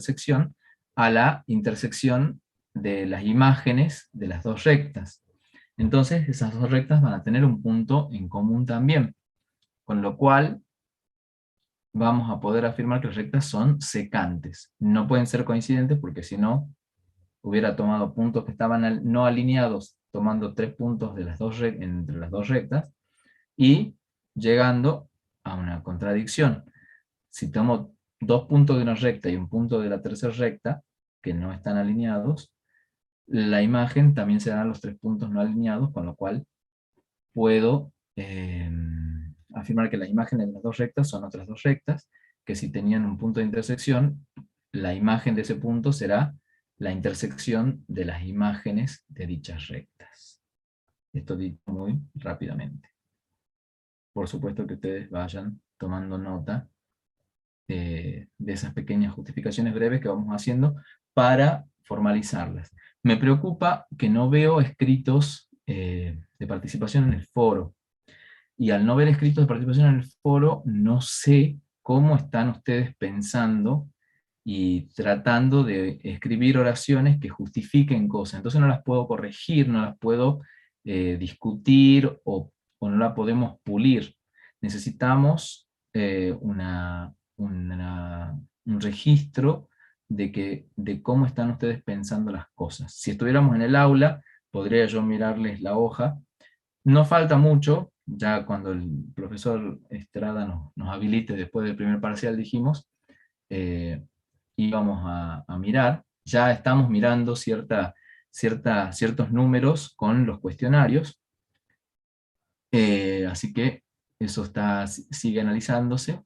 intersección a la intersección de las imágenes de las dos rectas. Entonces esas dos rectas van a tener un punto en común también, con lo cual vamos a poder afirmar que las rectas son secantes. No pueden ser coincidentes porque si no, hubiera tomado puntos que estaban no alineados, tomando 3 puntos de entre las dos rectas, y llegando a una contradicción. Si tomo 2 puntos de una recta y un punto de la tercera recta, que no están alineados, la imagen también serán los 3 puntos no alineados, con lo cual puedo afirmar que las imágenes de las dos rectas son otras dos rectas, que si tenían un punto de intersección, la imagen de ese punto será la intersección de las imágenes de dichas rectas. Esto dicho muy rápidamente. Por supuesto que ustedes vayan tomando nota de esas pequeñas justificaciones breves que vamos haciendo para formalizarlas. Me preocupa que no veo escritos de participación en el foro. Y al no ver escritos de participación en el foro, no sé cómo están ustedes pensando y tratando de escribir oraciones que justifiquen cosas. Entonces no las puedo corregir, no las puedo discutir o no la podemos pulir. Necesitamos un registro de cómo están ustedes pensando las cosas. Si estuviéramos en el aula, podría yo mirarles la hoja. No falta mucho, ya cuando el profesor Estrada nos habilite después del primer parcial, dijimos, íbamos a mirar. Ya estamos mirando ciertos números con los cuestionarios, así que eso sigue analizándose,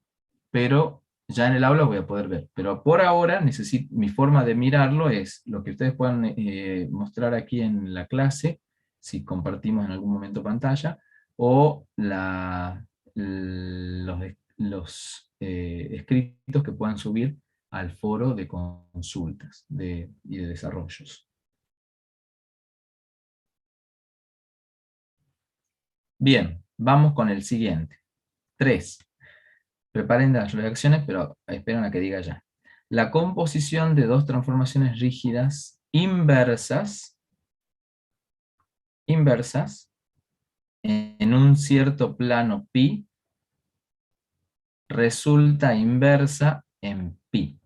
pero ya en el aula voy a poder ver. Pero por ahora mi forma de mirarlo es lo que ustedes puedan mostrar aquí en la clase, si compartimos en algún momento pantalla, o los escritos que puedan subir al foro de consultas y de desarrollos. Bien, vamos con el siguiente. 3. Preparen las reacciones, pero esperen a que diga ya. La composición de dos transformaciones rígidas inversas en un cierto plano pi resulta inversa en pi.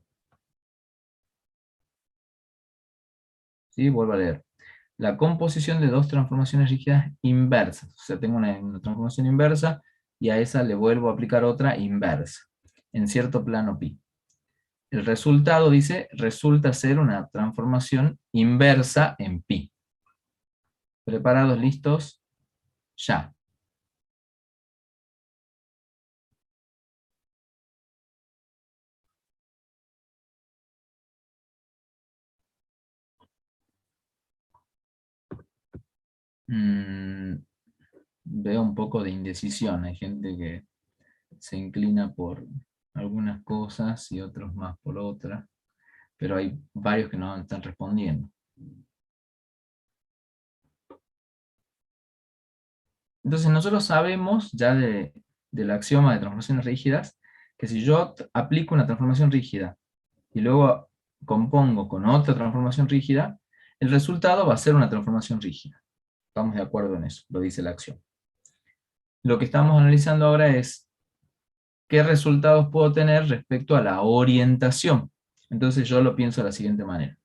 ¿Sí? Vuelvo a leer. La composición de dos transformaciones rígidas inversas. O sea, tengo una transformación inversa y a esa le vuelvo a aplicar otra inversa en cierto plano pi. El resultado, dice, resulta ser una transformación inversa en pi. ¿Preparados? ¿Listos? Ya. Veo un poco de indecisión. Hay gente que se inclina por algunas cosas y otros más por otras. Pero hay varios que no están respondiendo. Entonces nosotros sabemos ya del axioma de transformaciones rígidas que si yo aplico una transformación rígida y luego compongo con otra transformación rígida, el resultado va a ser una transformación rígida. Estamos de acuerdo en eso, lo dice el axioma. Lo que estamos analizando ahora es qué resultados puedo tener respecto a la orientación. Entonces yo lo pienso de la siguiente manera.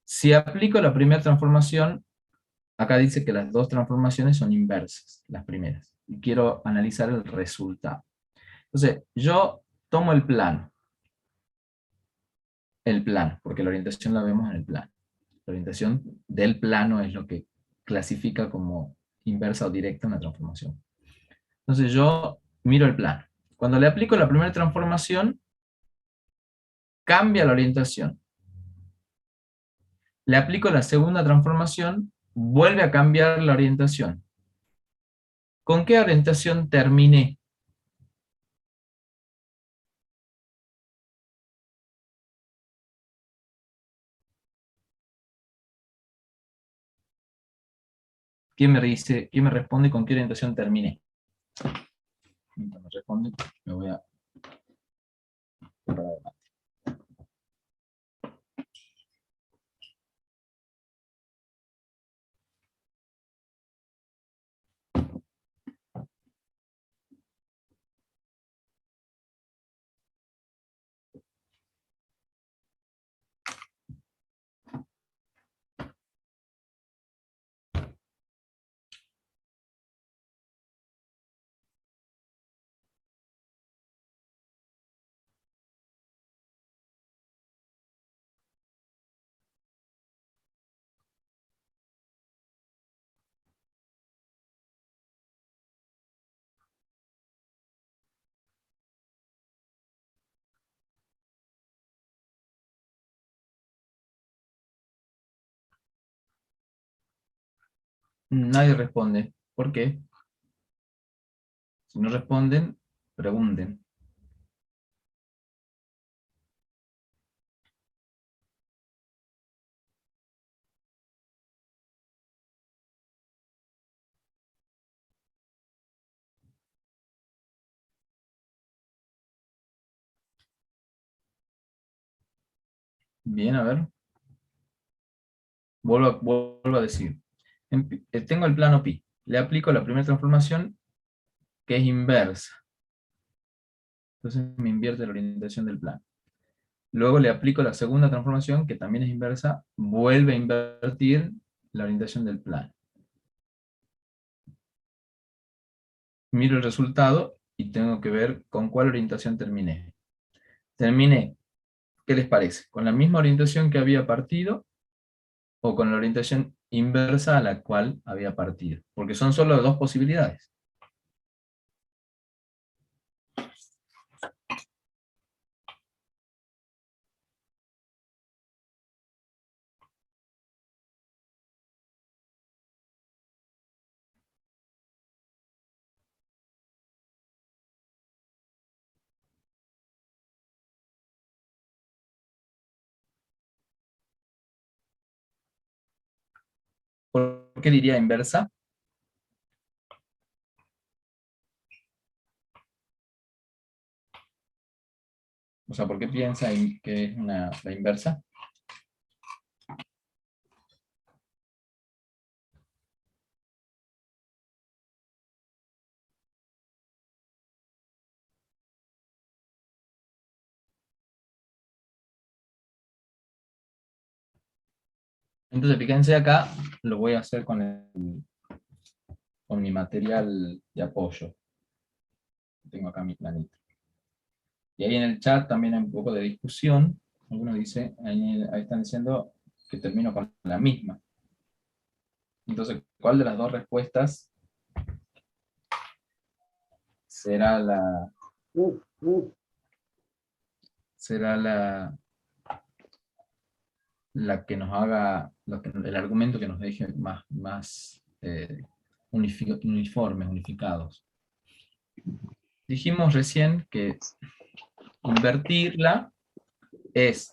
Si aplico la primera transformación, acá dice que las dos transformaciones son inversas, las primeras, y quiero analizar el resultado. Entonces, yo tomo el plano, porque la orientación la vemos en el plano. La orientación del plano es lo que clasifica como inversa o directa una transformación. Entonces yo miro el plano. Cuando le aplico la primera transformación, cambia la orientación. Le aplico la segunda transformación, vuelve a cambiar la orientación. ¿Con qué orientación terminé? ¿Quién me dice, quién me responde con qué orientación terminé? Mientras me responde, me voy a preparar. Nadie responde. ¿Por qué? Si no responden, pregunten. Bien, a ver. Vuelvo a decir. Tengo el plano pi. Le aplico la primera transformación, que es inversa. Entonces me invierte la orientación del plano. Luego le aplico la segunda transformación, que también es inversa, vuelve a invertir la orientación del plano. Miro el resultado y tengo que ver con cuál orientación terminé. Terminé, ¿qué les parece? ¿Con la misma orientación que había partido o con la orientación inversa a la cual había partido? Porque son solo dos posibilidades. ¿Por qué diría inversa? O sea, ¿por qué piensa que es la inversa? Entonces, fíjense acá, lo voy a hacer con mi material de apoyo. Tengo acá mi planito. Y ahí en el chat también hay un poco de discusión. Algunos dicen, ahí están diciendo que termino con la misma. Entonces, ¿cuál de las dos respuestas será será la que nos haga, el argumento que nos deje más uniformes, unificados? Dijimos recién que invertirla es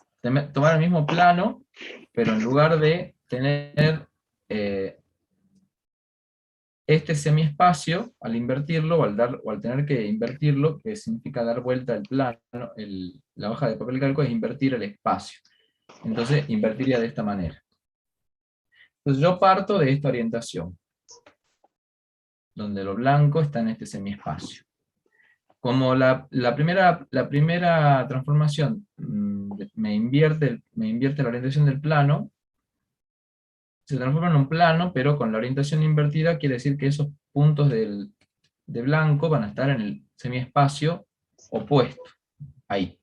tomar el mismo plano, pero en lugar de tener este semiespacio, al invertirlo, o al tener que invertirlo, que significa dar vuelta al plano, la hoja de papel de cálculo es invertir el espacio. Entonces, invertiría de esta manera. Entonces, yo parto de esta orientación, donde lo blanco está en este semiespacio. Como la primera transformación me invierte la orientación del plano, se transforma en un plano, pero con la orientación invertida quiere decir que esos puntos de blanco van a estar en el semiespacio opuesto, ahí.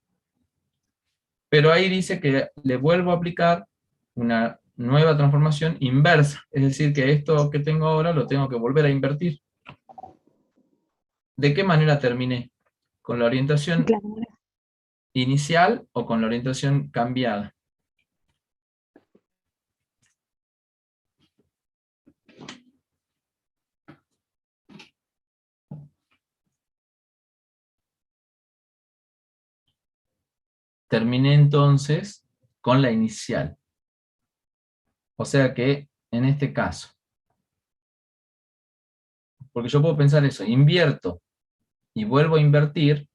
Pero ahí dice que le vuelvo a aplicar una nueva transformación inversa, es decir, que esto que tengo ahora lo tengo que volver a invertir. ¿De qué manera terminé? ¿Con la orientación Claro. inicial o con la orientación cambiada? Terminé entonces con la inicial. O sea que, en este caso, porque yo puedo pensar eso, invierto y vuelvo a invertir,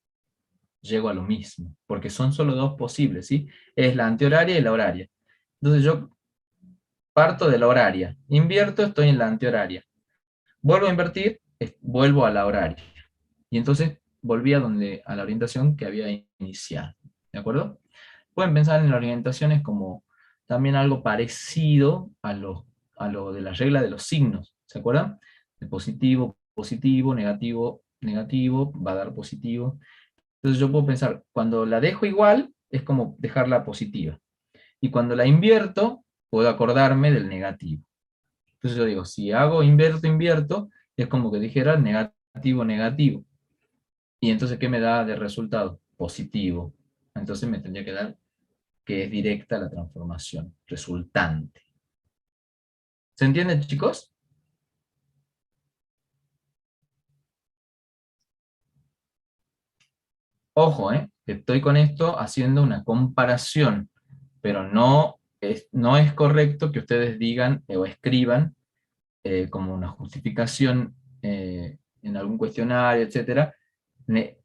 llego a lo mismo, porque son solo dos posibles, ¿sí? Es la antihoraria y la horaria. Entonces yo parto de la horaria, invierto, estoy en la antihoraria. Vuelvo a invertir, vuelvo a la horaria. Y entonces volví a la orientación que había iniciado. ¿De acuerdo? Pueden pensar en las orientaciones como también algo parecido a lo de la regla de los signos. ¿Se acuerdan? De positivo, positivo, negativo, negativo, va a dar positivo. Entonces yo puedo pensar, cuando la dejo igual, es como dejarla positiva. Y cuando la invierto, puedo acordarme del negativo. Entonces yo digo, si hago invierto, invierto, es como que dijera negativo, negativo. Y entonces, ¿qué me da de resultado? Positivo. Entonces me tendría que dar que es directa la transformación resultante. ¿Se entiende, chicos? Ojo, que estoy con esto haciendo una comparación, pero no es correcto que ustedes digan o escriban como una justificación en algún cuestionario, etcétera, ne-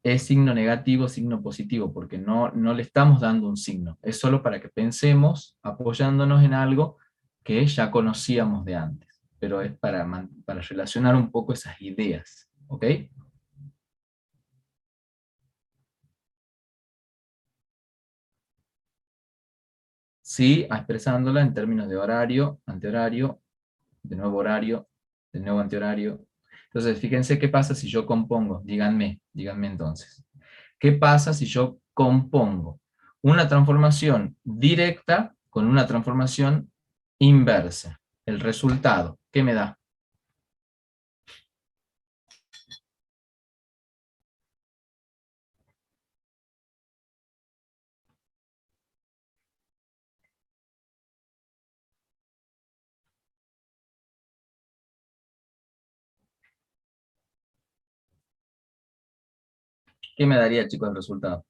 es signo negativo, signo positivo, porque no le estamos dando un signo. Es solo para que pensemos apoyándonos en algo que ya conocíamos de antes, pero es para relacionar un poco esas ideas, ¿ok? Sí, expresándola en términos de horario, antehorario, de nuevo horario, de nuevo antehorario. Entonces, fíjense qué pasa si yo compongo, díganme entonces. ¿Qué pasa si yo compongo una transformación directa con una transformación inversa? El resultado, ¿qué me da? ¿Qué me daría, chicos, el resultado?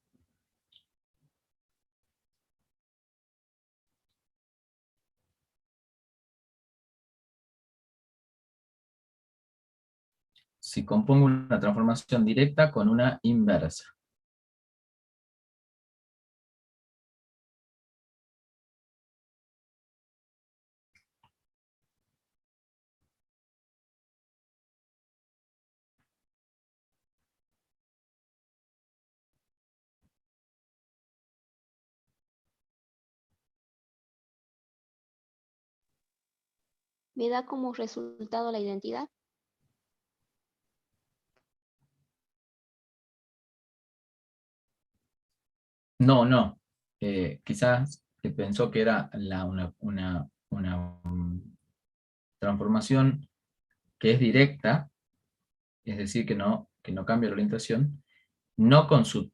Si compongo una transformación directa con una inversa. Me da como resultado la identidad. No, no. Quizás pensó que era una transformación que es directa, es decir, que no cambia la orientación, no con su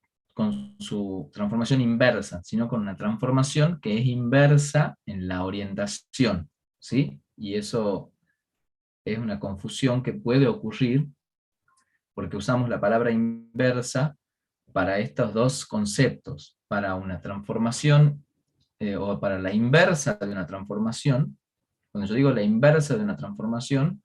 transformación inversa, sino con una transformación que es inversa en la orientación, ¿sí? Y eso es una confusión que puede ocurrir porque usamos la palabra inversa para estos dos conceptos, para una transformación o para la inversa de una transformación. Cuando yo digo la inversa de una transformación,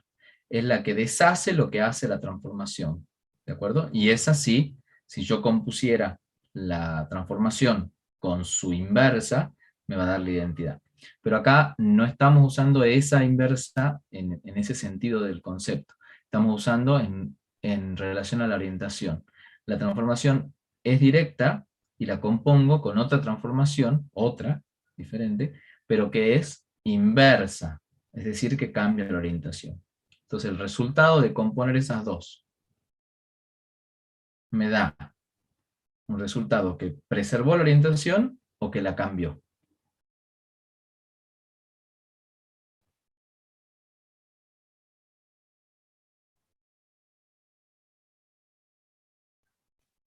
es la que deshace lo que hace la transformación, ¿de acuerdo? Y es así, si yo compusiera la transformación con su inversa, me va a dar la identidad. Pero acá no estamos usando esa inversa en ese sentido del concepto. Estamos usando en relación a la orientación. La transformación es directa y la compongo con otra transformación, otra, diferente, pero que es inversa, es decir, que cambia la orientación. Entonces el resultado de componer esas dos me da un resultado que preservó la orientación o que la cambió.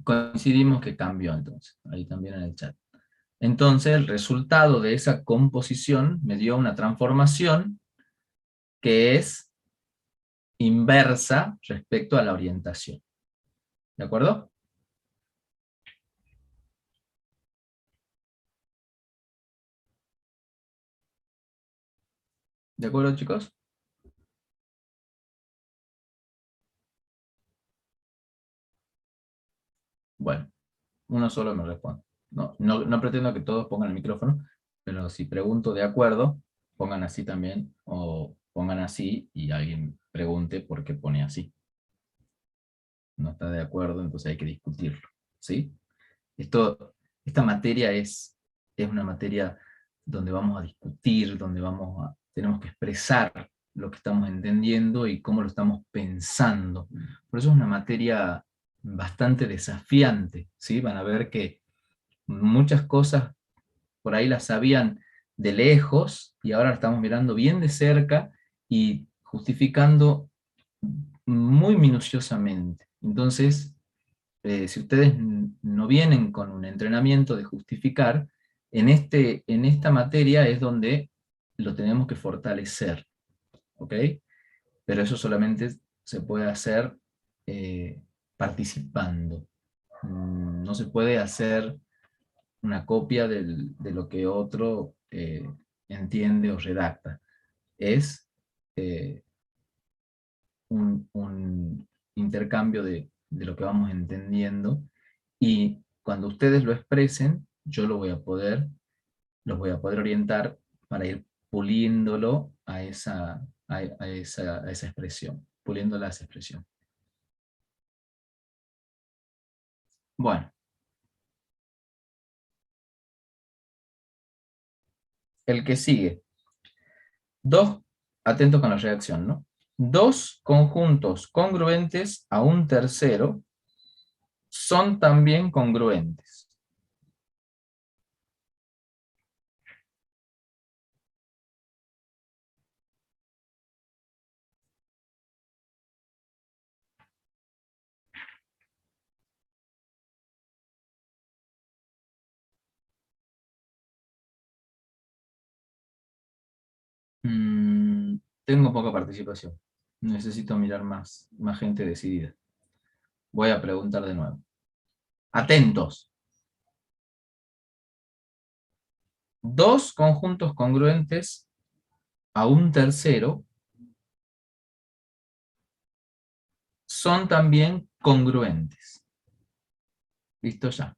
Coincidimos que cambió entonces, ahí también en el chat. Entonces el resultado de esa composición me dio una transformación que es inversa respecto a la orientación. ¿De acuerdo? ¿De acuerdo, chicos? Bueno, uno solo me responde. No pretendo que todos pongan el micrófono, pero si pregunto de acuerdo, pongan así también, o pongan así y alguien pregunte por qué pone así. No está de acuerdo, entonces hay que discutirlo. ¿Sí? Esta materia es una materia donde vamos a discutir, donde tenemos que expresar lo que estamos entendiendo y cómo lo estamos pensando. Por eso es una materia bastante desafiante, ¿sí? Van a ver que muchas cosas por ahí las sabían de lejos y ahora las estamos mirando bien de cerca y justificando muy minuciosamente. Entonces, si ustedes no vienen con un entrenamiento de justificar, en esta materia es donde lo tenemos que fortalecer, ¿ok? Pero eso solamente se puede hacer participando. No se puede hacer una copia de lo que otro entiende o redacta. Es eh, un intercambio de lo que vamos entendiendo, y cuando ustedes lo expresen, yo los voy a poder orientar para ir puliéndolo a esa expresión, puliéndola a esa expresión. Bueno, el que sigue. Dos, atento con la redacción, ¿no? Dos conjuntos congruentes a un tercero son también congruentes. Tengo poca participación. Necesito mirar más gente decidida. Voy a preguntar de nuevo. Atentos. Dos conjuntos congruentes a un tercero son también congruentes. ¿Listo ya?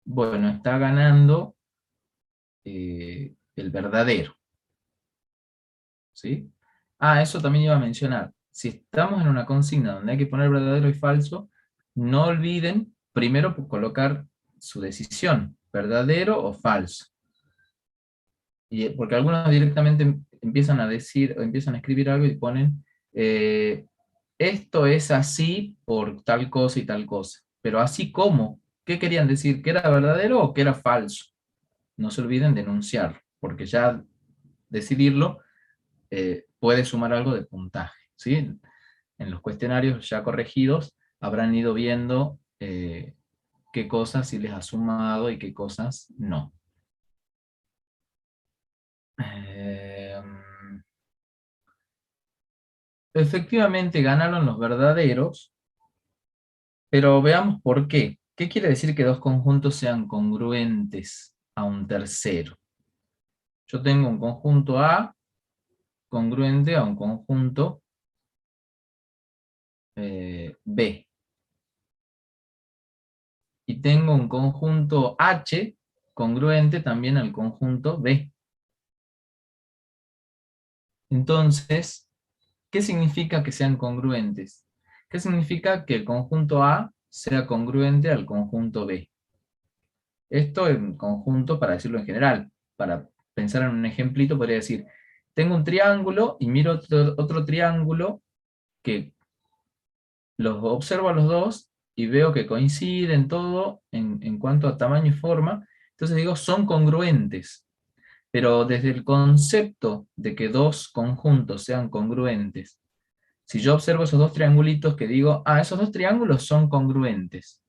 Bueno, está ganando el verdadero. ¿Sí? Ah, eso también iba a mencionar. Si estamos en una consigna donde hay que poner verdadero y falso, no olviden primero colocar su decisión, verdadero o falso. Porque algunos directamente empiezan a decir o empiezan a escribir algo y ponen esto es así por tal cosa y tal cosa. Pero así como, ¿qué querían decir? ¿Que era verdadero o que era falso? No se olviden denunciar, porque ya decidirlo puede sumar algo de puntaje, ¿sí? En los cuestionarios ya corregidos habrán ido viendo qué cosas sí les ha sumado y qué cosas no. Eh, Efectivamente ganaron los verdaderos, pero veamos por qué. ¿Qué quiere decir que dos conjuntos sean congruentes a un tercero? Yo tengo un conjunto A congruente a un conjunto B. Y tengo un conjunto H congruente también al conjunto B. Entonces, ¿qué significa que sean congruentes? ¿Qué significa que el conjunto A sea congruente al conjunto B? Esto en conjunto, para decirlo en general, para pensar en un ejemplito, podría decir, tengo un triángulo y miro otro triángulo que los observo a los dos y veo que coinciden todo en cuanto a tamaño y forma, entonces digo, son congruentes. Pero desde el concepto de que dos conjuntos sean congruentes, si yo observo esos dos triangulitos que digo, ah, esos dos triángulos son congruentes.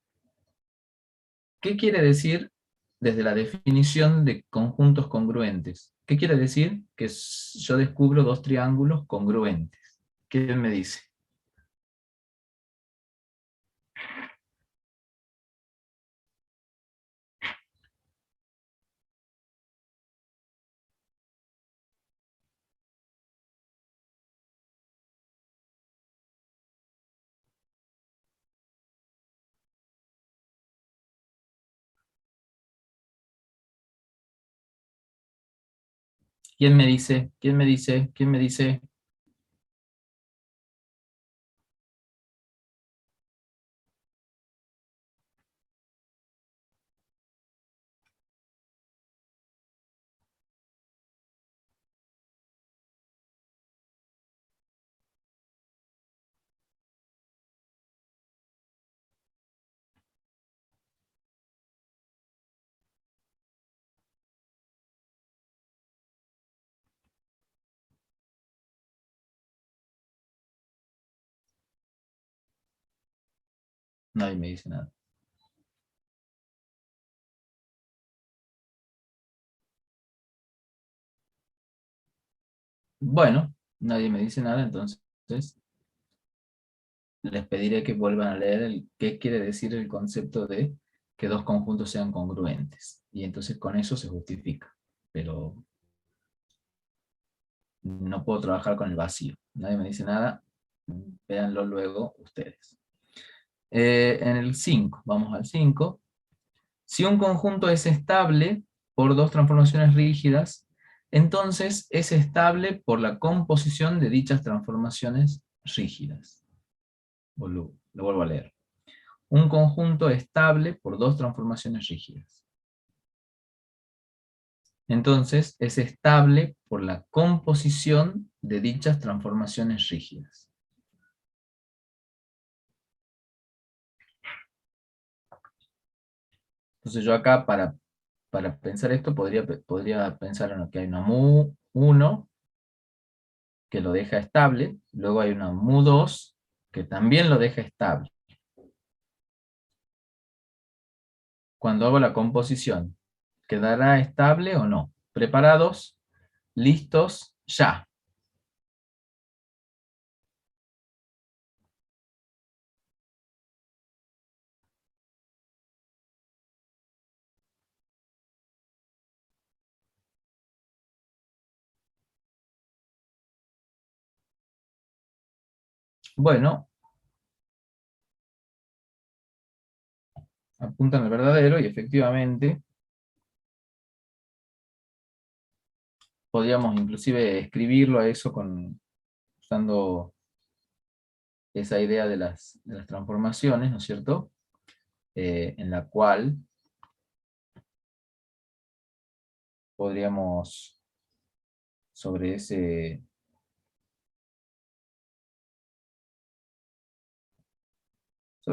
¿Qué quiere decir desde la definición de conjuntos congruentes? ¿Qué quiere decir? Que yo descubro dos triángulos congruentes. ¿Qué me dice? ¿Quién me dice? ¿Quién me dice? ¿Quién me dice? Nadie me dice nada. Bueno, nadie me dice nada, entonces les pediré que vuelvan a leer qué quiere decir el concepto de que dos conjuntos sean congruentes. Y entonces con eso se justifica. Pero no puedo trabajar con el vacío. Nadie me dice nada, véanlo luego ustedes. En el 5, vamos al 5. Si un conjunto es estable por dos transformaciones rígidas, entonces es estable por la composición de dichas transformaciones rígidas. Lo vuelvo a leer. Un conjunto estable por dos transformaciones rígidas. Entonces es estable por la composición de dichas transformaciones rígidas. Entonces yo acá para pensar esto podría pensar en que hay una mu1 que lo deja estable, luego hay una mu2 que también lo deja estable. Cuando hago la composición, ¿quedará estable o no? ¿Preparados? ¿Listos? ¡Ya! Bueno, apuntan al verdadero y efectivamente podríamos inclusive escribirlo a eso usando esa idea de las transformaciones, ¿no es cierto? En la cual podríamos, sobre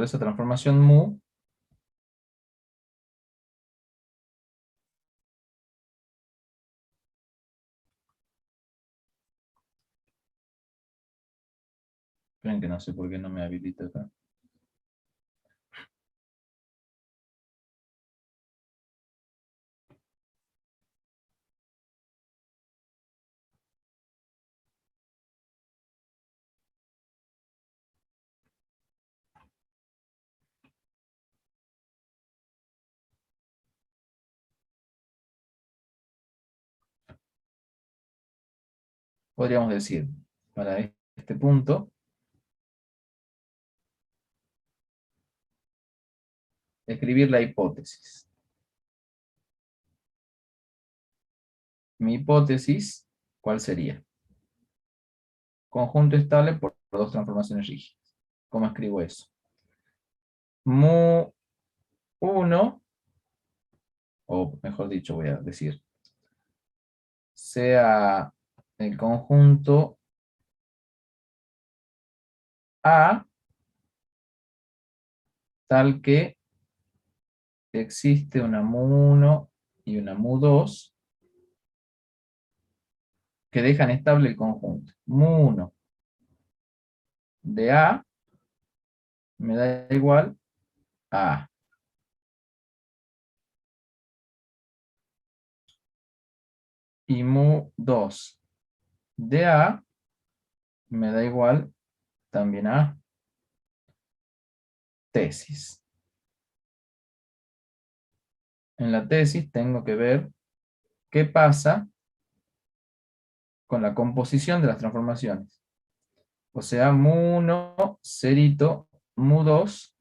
esa transformación mu, esperen que no sé por qué no me habilita acá. Podríamos decir, para este punto, escribir la hipótesis. Mi hipótesis, ¿cuál sería? Conjunto estable por dos transformaciones rígidas. ¿Cómo escribo eso? Mu1, o mejor dicho, voy a decir, sea el conjunto A tal que existe una mu1 y una mu2 que dejan estable el conjunto. Mu1 de A me da igual a A. Y mu2 de A me da igual también a A. Tesis. En la tesis tengo que ver qué pasa con la composición de las transformaciones. O sea, mu1, cerito, mu2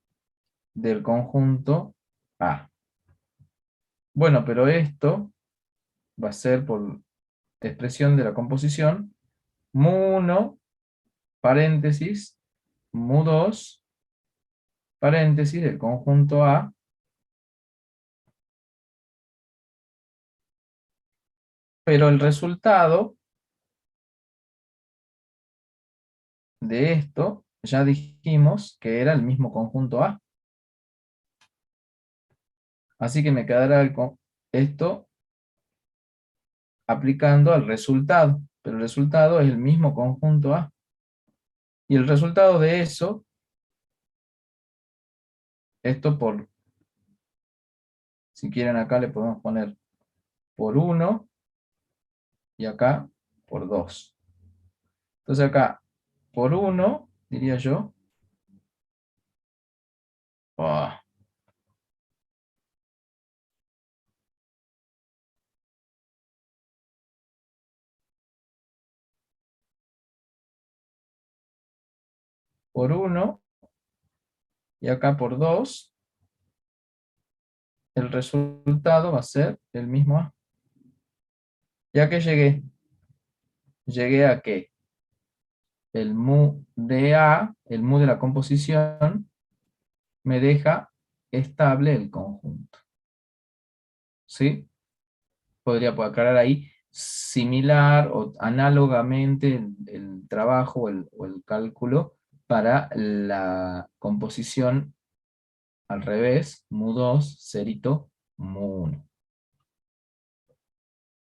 del conjunto A. Bueno, pero esto va a ser por expresión de la composición mu1, paréntesis, mu2, paréntesis del conjunto A, pero el resultado de esto ya dijimos que era el mismo conjunto A. Así que me quedará esto aplicando al resultado, pero el resultado es el mismo conjunto A. Y el resultado de eso, esto si quieren acá le podemos poner por 1 y acá por 2. Entonces acá, por 1, diría yo, ah, por 1, y acá por 2, el resultado va a ser el mismo A. ¿Ya que llegué? Llegué a que el mu de A, el mu de la composición, me deja estable el conjunto. ¿Sí? Podría aclarar ahí similar o análogamente el trabajo o el cálculo para la composición al revés, mu2, cerito, mu1.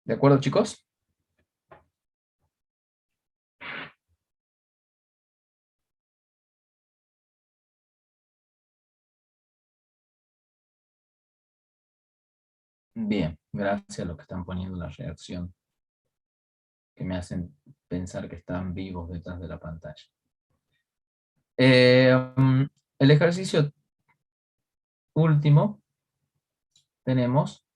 ¿De acuerdo, chicos? Bien, gracias a los que están poniendo la reacción, que me hacen pensar que están vivos detrás de la pantalla. El ejercicio último, tenemos,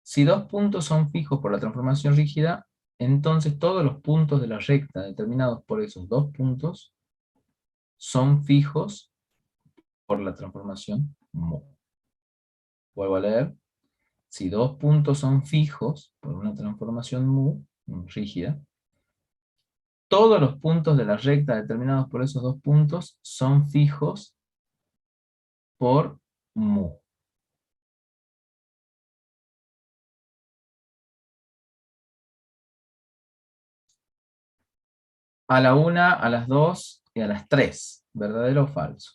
si dos puntos son fijos por la transformación rígida, entonces todos los puntos de la recta determinados por esos dos puntos son fijos por la transformación mu. Vuelvo a leer. Si dos puntos son fijos por una transformación mu, rígida, todos los puntos de la recta determinados por esos dos puntos son fijos por mu. A la 1, a las 2 y a las 3. ¿Verdadero o falso?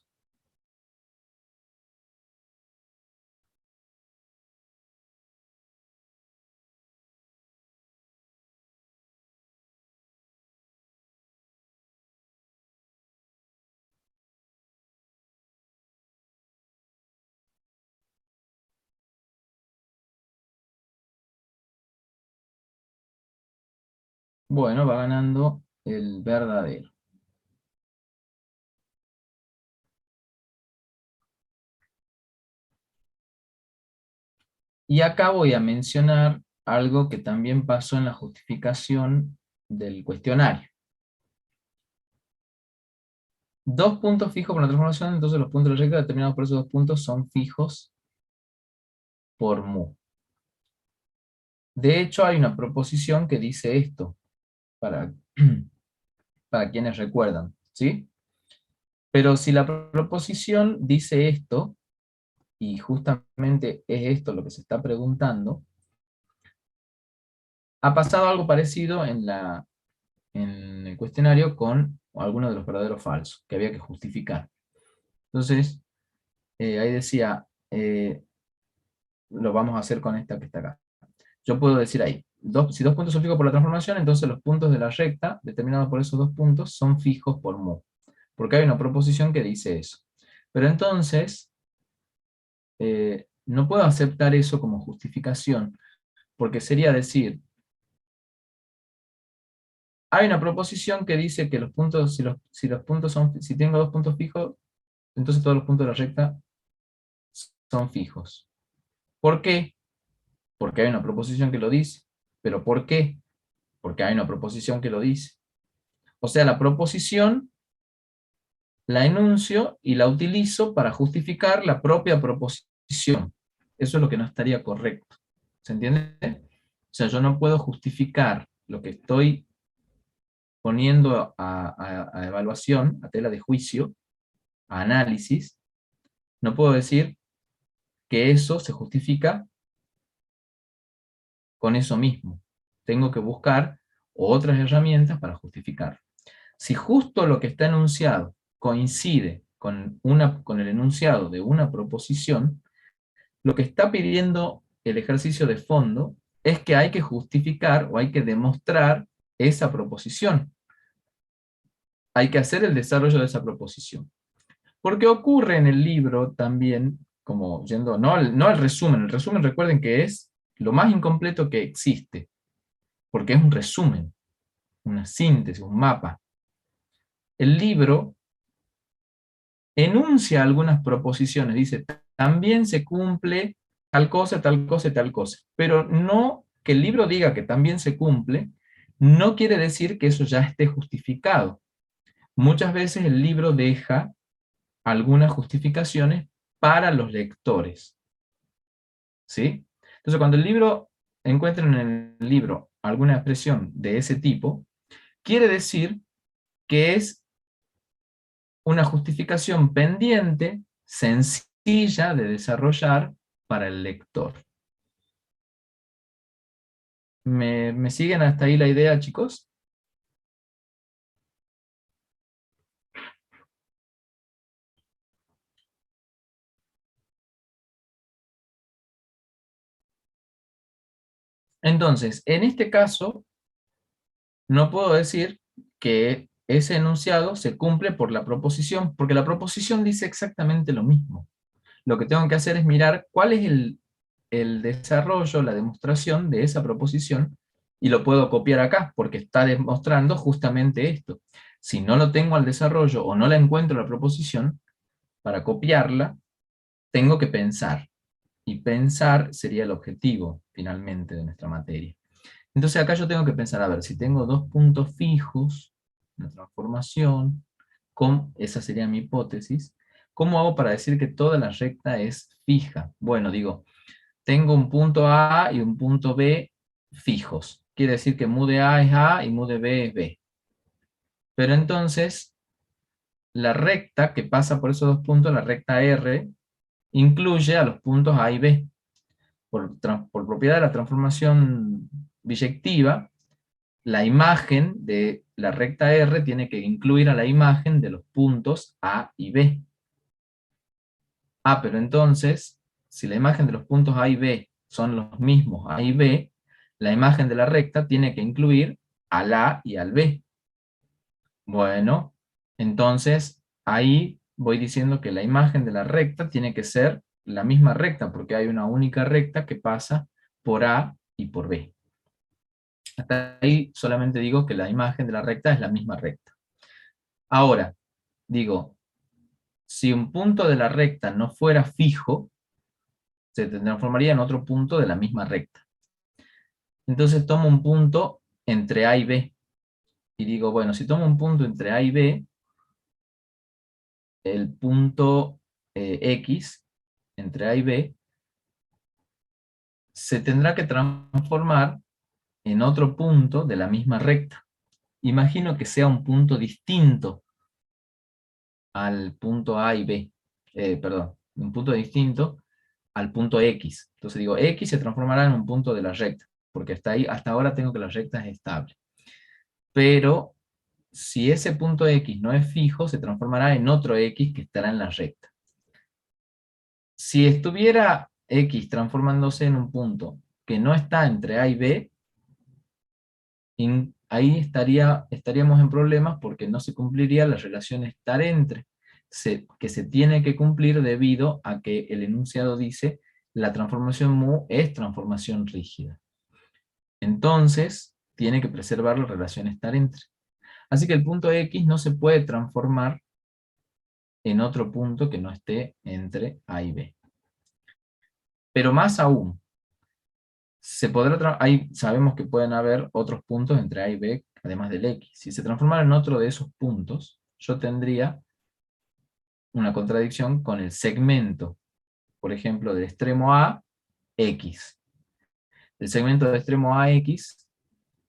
Bueno, va ganando el verdadero. Y acá voy a mencionar algo que también pasó en la justificación del cuestionario. Dos puntos fijos por la transformación, entonces los puntos de la recta determinados por esos dos puntos son fijos por mu. De hecho, hay una proposición que dice esto, para, para quienes recuerdan, ¿sí? Pero si la proposición dice esto, y justamente es esto lo que se está preguntando, ha pasado algo parecido en el cuestionario con algunos de los verdaderos falsos, que había que justificar. Entonces, ahí decía, lo vamos a hacer con esta que está acá. Yo puedo decir ahí, si dos puntos son fijos por la transformación, entonces los puntos de la recta, determinados por esos dos puntos, son fijos por mu. Porque hay una proposición que dice eso. Pero entonces, no puedo aceptar eso como justificación, porque sería decir, hay una proposición que dice que los puntos, si los puntos son, si tengo dos puntos fijos, entonces todos los puntos de la recta son fijos. ¿Por qué? Porque hay una proposición que lo dice. ¿Pero por qué? Porque hay una proposición que lo dice. O sea, la proposición la enuncio y la utilizo para justificar la propia proposición. Eso es lo que no estaría correcto. ¿Se entiende? O sea, yo no puedo justificar lo que estoy poniendo a evaluación, a tela de juicio, a análisis. No puedo decir que eso se justifica con eso mismo. Tengo que buscar otras herramientas para justificar. Si justo lo que está enunciado coincide con el enunciado de una proposición, lo que está pidiendo el ejercicio de fondo es que hay que justificar o hay que demostrar esa proposición. Hay que hacer el desarrollo de esa proposición. Porque ocurre en el libro también, como yendo, no al resumen, el resumen recuerden que es lo más incompleto que existe, porque es un resumen. una síntesis, un mapa. El libro enuncia algunas proposiciones, dice, también se cumple tal cosa, tal cosa y tal cosa, pero no que el libro diga que también se cumple, no quiere decir que eso ya esté justificado. Muchas veces el libro deja algunas justificaciones para los lectores, ¿sí? Entonces, cuando el libro encuentren en el libro alguna expresión de ese tipo, quiere decir que es una justificación pendiente, sencilla de desarrollar para el lector. ¿Me siguen hasta ahí la idea, chicos? Entonces, en este caso, no puedo decir que ese enunciado se cumple por la proposición, porque la proposición dice exactamente lo mismo. Lo que tengo que hacer es mirar cuál es el desarrollo, la demostración de esa proposición, y lo puedo copiar acá, porque está demostrando justamente esto. Si no lo tengo al desarrollo o no la encuentro la proposición, para copiarla, tengo que pensar. Y pensar sería el objetivo, finalmente, de nuestra materia. Entonces acá yo tengo que pensar, a ver, si tengo dos puntos fijos, una transformación, esa sería mi hipótesis, ¿cómo hago para decir que toda la recta es fija? Bueno, digo, tengo un punto A y un punto B fijos. Quiere decir que mu de A es A y mu de B es B. Pero entonces, la recta que pasa por esos dos puntos, la recta R, incluye a los puntos A y B. Por propiedad de la transformación biyectiva, la imagen de la recta R tiene que incluir a la imagen de los puntos A y B. Ah, pero entonces, si la imagen de los puntos A y B son los mismos A y B, la imagen de la recta tiene que incluir al A y al B. Bueno, entonces ahí voy diciendo que la imagen de la recta tiene que ser la misma recta, porque hay una única recta que pasa por A y por B. Hasta ahí solamente digo que la imagen de la recta es la misma recta. Ahora, digo, si un punto de la recta no fuera fijo, se transformaría en otro punto de la misma recta. Entonces tomo un punto entre A y B. Y digo, bueno, si tomo un punto entre A y B, el punto X entre A y B se tendrá que transformar en otro punto de la misma recta. Imagino que sea un punto distinto al punto A y B. Perdón, un punto distinto al punto X. Entonces digo, X se transformará en un punto de la recta, porque hasta ahora tengo que la recta es estable. Pero si ese punto X no es fijo, se transformará en otro X que estará en la recta. Si estuviera X transformándose en un punto que no está entre A y B, ahí estaríamos en problemas porque no se cumpliría la relación estar entre, que se tiene que cumplir debido a que el enunciado dice la transformación mu es transformación rígida. Entonces, tiene que preservar la relación estar entre. Así que el punto X no se puede transformar en otro punto que no esté entre A y B. Pero más aún, ahí sabemos que pueden haber otros puntos entre A y B, además del X. Si se transformara en otro de esos puntos, yo tendría una contradicción con el segmento, por ejemplo, del extremo A, X. El segmento del extremo A, X,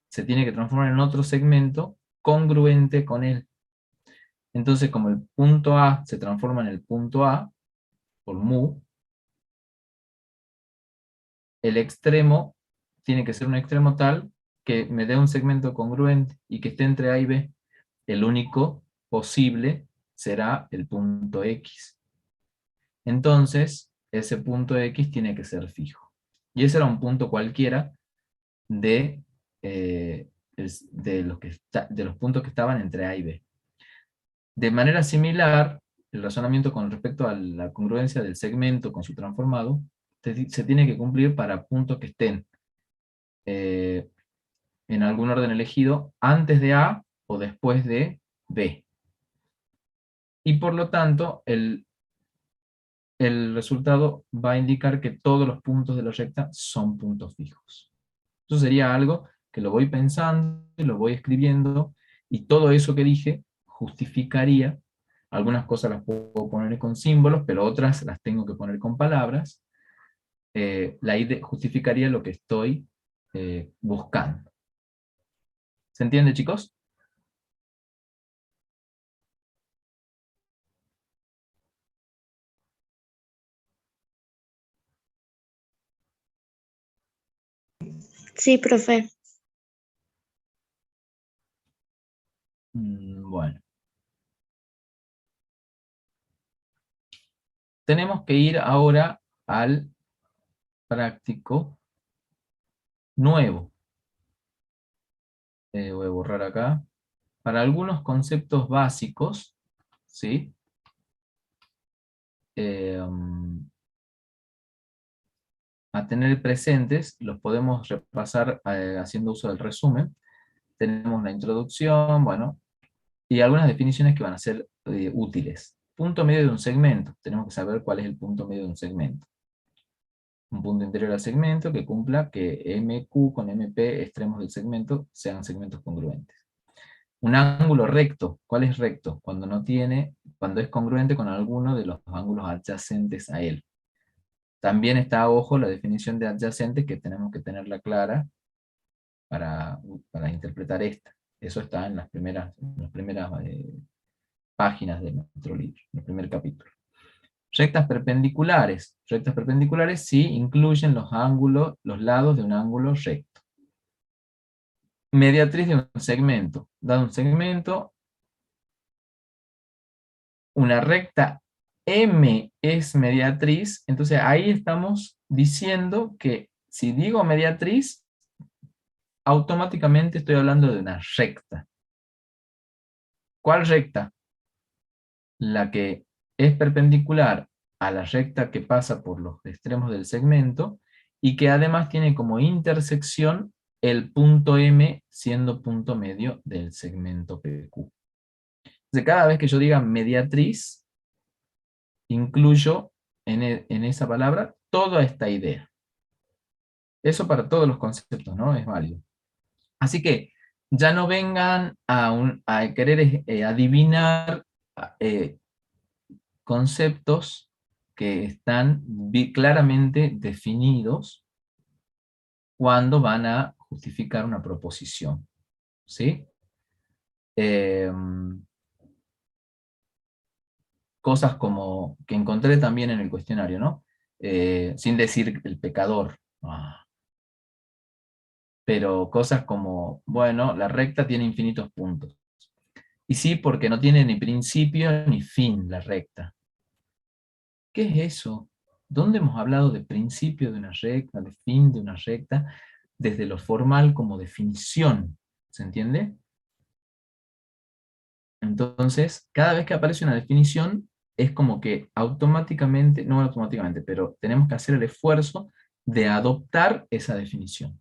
se tiene que transformar en otro segmento congruente con él. Entonces, como el punto A se transforma en el punto A, por mu, el extremo tiene que ser un extremo tal que me dé un segmento congruente y que esté entre A y B. El único posible será el punto X. Entonces, ese punto X tiene que ser fijo. Y ese era un punto cualquiera de, de los puntos que estaban entre A y B. De manera similar, el razonamiento con respecto a la congruencia del segmento con su transformado se tiene que cumplir para puntos que estén en algún orden elegido antes de A o después de B. Y por lo tanto, el resultado va a indicar que todos los puntos de la recta son puntos fijos. Eso sería algo que lo voy pensando, y lo voy escribiendo, y todo eso que dije justificaría, algunas cosas las puedo poner con símbolos, pero otras las tengo que poner con palabras, la idea justificaría lo que estoy buscando. ¿Se entiende, chicos? Sí, profe. Bueno. Tenemos que ir ahora al práctico nuevo. Voy a borrar acá. Para algunos conceptos básicos, ¿sí? A tener presentes, los podemos repasar haciendo uso del resumen. Tenemos la introducción, bueno, y algunas definiciones que van a ser útiles. Punto medio de un segmento. Tenemos que saber cuál es el punto medio de un segmento. Un punto interior al segmento que cumpla que MQ con MP, extremos del segmento, sean segmentos congruentes. Un ángulo recto. ¿Cuál es recto? Cuando es congruente con alguno de los ángulos adyacentes a él. También está, ojo, la definición de adyacente, que tenemos que tenerla clara para interpretar esta. Eso está en las primeras páginas de nuestro libro, en el primer capítulo. Rectas perpendiculares. Rectas perpendiculares sí incluyen los ángulos, los lados de un ángulo recto. Mediatriz de un segmento. Dado un segmento, una recta M es mediatriz, entonces ahí estamos diciendo que si digo mediatriz, automáticamente estoy hablando de una recta. ¿Cuál recta? La que es perpendicular a la recta que pasa por los extremos del segmento y que además tiene como intersección el punto M siendo punto medio del segmento PQ. Entonces cada vez que yo diga mediatriz, incluyo en esa palabra toda esta idea. Eso para todos los conceptos, ¿no? Es válido. Así que ya no vengan a querer adivinar conceptos que están claramente definidos cuando van a justificar una proposición. ¿Sí? Cosas como que encontré también en el cuestionario, ¿no? Sin decir el pecador. Pero cosas como, bueno, la recta tiene infinitos puntos. Y sí, porque no tiene ni principio ni fin la recta. ¿Qué es eso? ¿Dónde hemos hablado de principio de una recta, de fin de una recta, desde lo formal como definición? ¿Se entiende? Entonces, cada vez que aparece una definición, es como que automáticamente, no automáticamente, pero tenemos que hacer el esfuerzo de adoptar esa definición.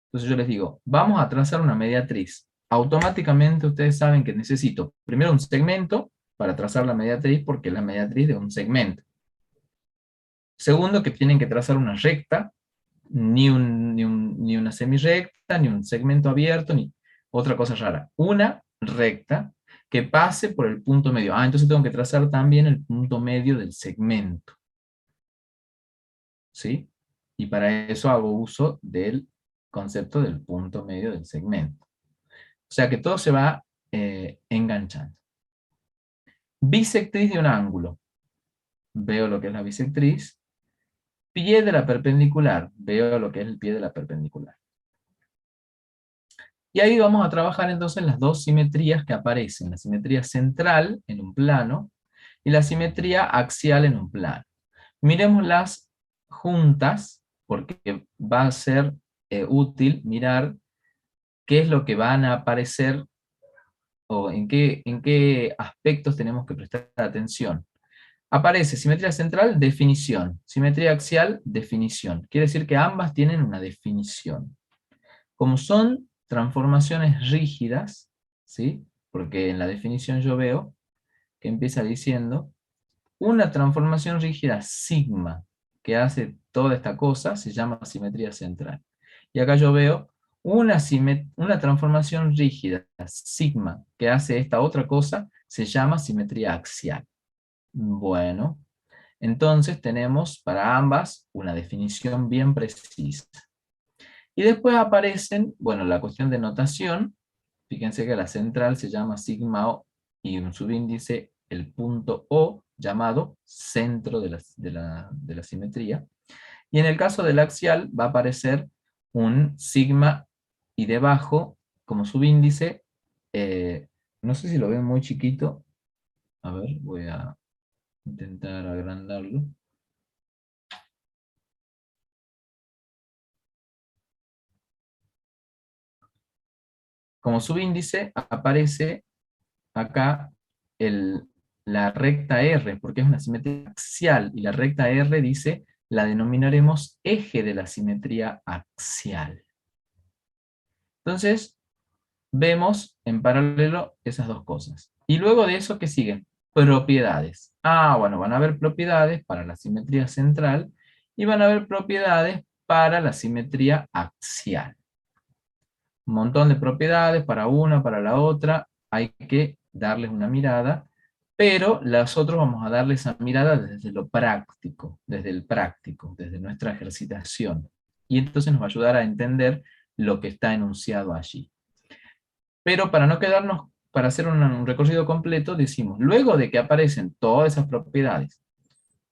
Entonces yo les digo, vamos a trazar una mediatriz. Automáticamente ustedes saben que necesito primero un segmento para trazar la mediatriz, porque es la mediatriz de un segmento. Segundo, que tienen que trazar una recta, ni una semirrecta, ni un segmento abierto, ni otra cosa rara. Una recta que pase por el punto medio. Entonces tengo que trazar también el punto medio del segmento. ¿Sí? Y para eso hago uso del concepto del punto medio del segmento. O sea que todo se va enganchando. Bisectriz de un ángulo. Veo lo que es la bisectriz. Pie de la perpendicular. Veo lo que es el pie de la perpendicular. Y ahí vamos a trabajar entonces las dos simetrías que aparecen. La simetría central en un plano y la simetría axial en un plano. Miremoslas juntas porque va a ser útil mirar qué es lo que van a aparecer o en qué aspectos tenemos que prestar atención. Aparece simetría central, definición. Simetría axial, definición. Quiere decir que ambas tienen una definición. Como son transformaciones rígidas, ¿sí? Porque en la definición yo veo que empieza diciendo una transformación rígida sigma que hace toda esta cosa se llama simetría central. Y acá yo veo una transformación rígida sigma que hace esta otra cosa se llama simetría axial. Bueno, entonces tenemos para ambas una definición bien precisa. Y después aparecen, bueno, la cuestión de notación. Fíjense que la central se llama sigma O y un subíndice el punto O llamado centro de la simetría. Y en el caso del axial va a aparecer un sigma y debajo como subíndice, no sé si lo ven muy chiquito, a ver, voy a intentar agrandarlo. Como subíndice aparece acá la recta R, porque es una simetría axial, y la recta R dice, la denominaremos eje de la simetría axial. Entonces, vemos en paralelo esas dos cosas. Y luego de eso, ¿qué siguen? Propiedades. Bueno, van a haber propiedades para la simetría central, y van a haber propiedades para la simetría axial. Un montón de propiedades para una, para la otra, hay que darles una mirada, pero las otras vamos a darles esa mirada desde lo práctico, desde nuestra ejercitación. Y entonces nos va a ayudar a entender lo que está enunciado allí. Pero para no quedarnos, para hacer un recorrido completo, decimos, luego de que aparecen todas esas propiedades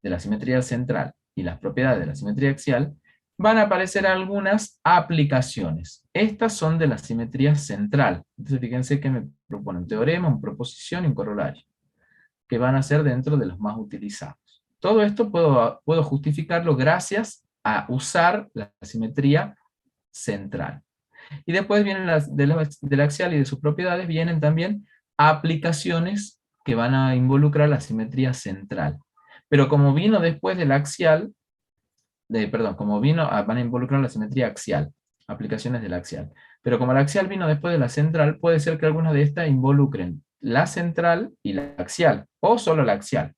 de la simetría central y las propiedades de la simetría axial, van a aparecer algunas aplicaciones. Estas son de la simetría central. Entonces fíjense que me proponen un teorema, una proposición y un corolario, que van a ser dentro de los más utilizados. Todo esto puedo justificarlo gracias a usar la simetría central. Y después vienen del axial y de sus propiedades, vienen también aplicaciones que van a involucrar la simetría central. Pero como vino después del axial, van a involucrar la simetría axial, aplicaciones del axial. Pero como el axial vino después de la central, puede ser que algunas de estas involucren la central y la axial, o solo la axial.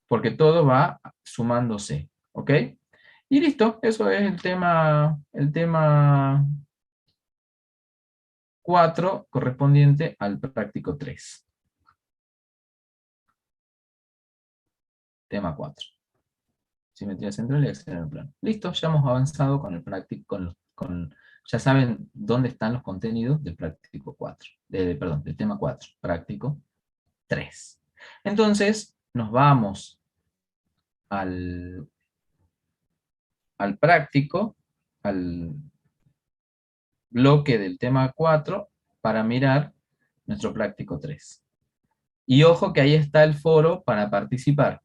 Porque todo va sumándose, ¿ok? Y listo, eso es el tema 4 correspondiente al práctico 3. Tema 4. Simetría central y axial en el plano. Listo, ya hemos avanzado con el práctico, ya saben dónde están los contenidos del práctico 4. Del tema 4, práctico 3. Entonces, nos vamos al práctico, al bloque del tema 4, para mirar nuestro práctico 3. Y ojo que ahí está el foro para participar.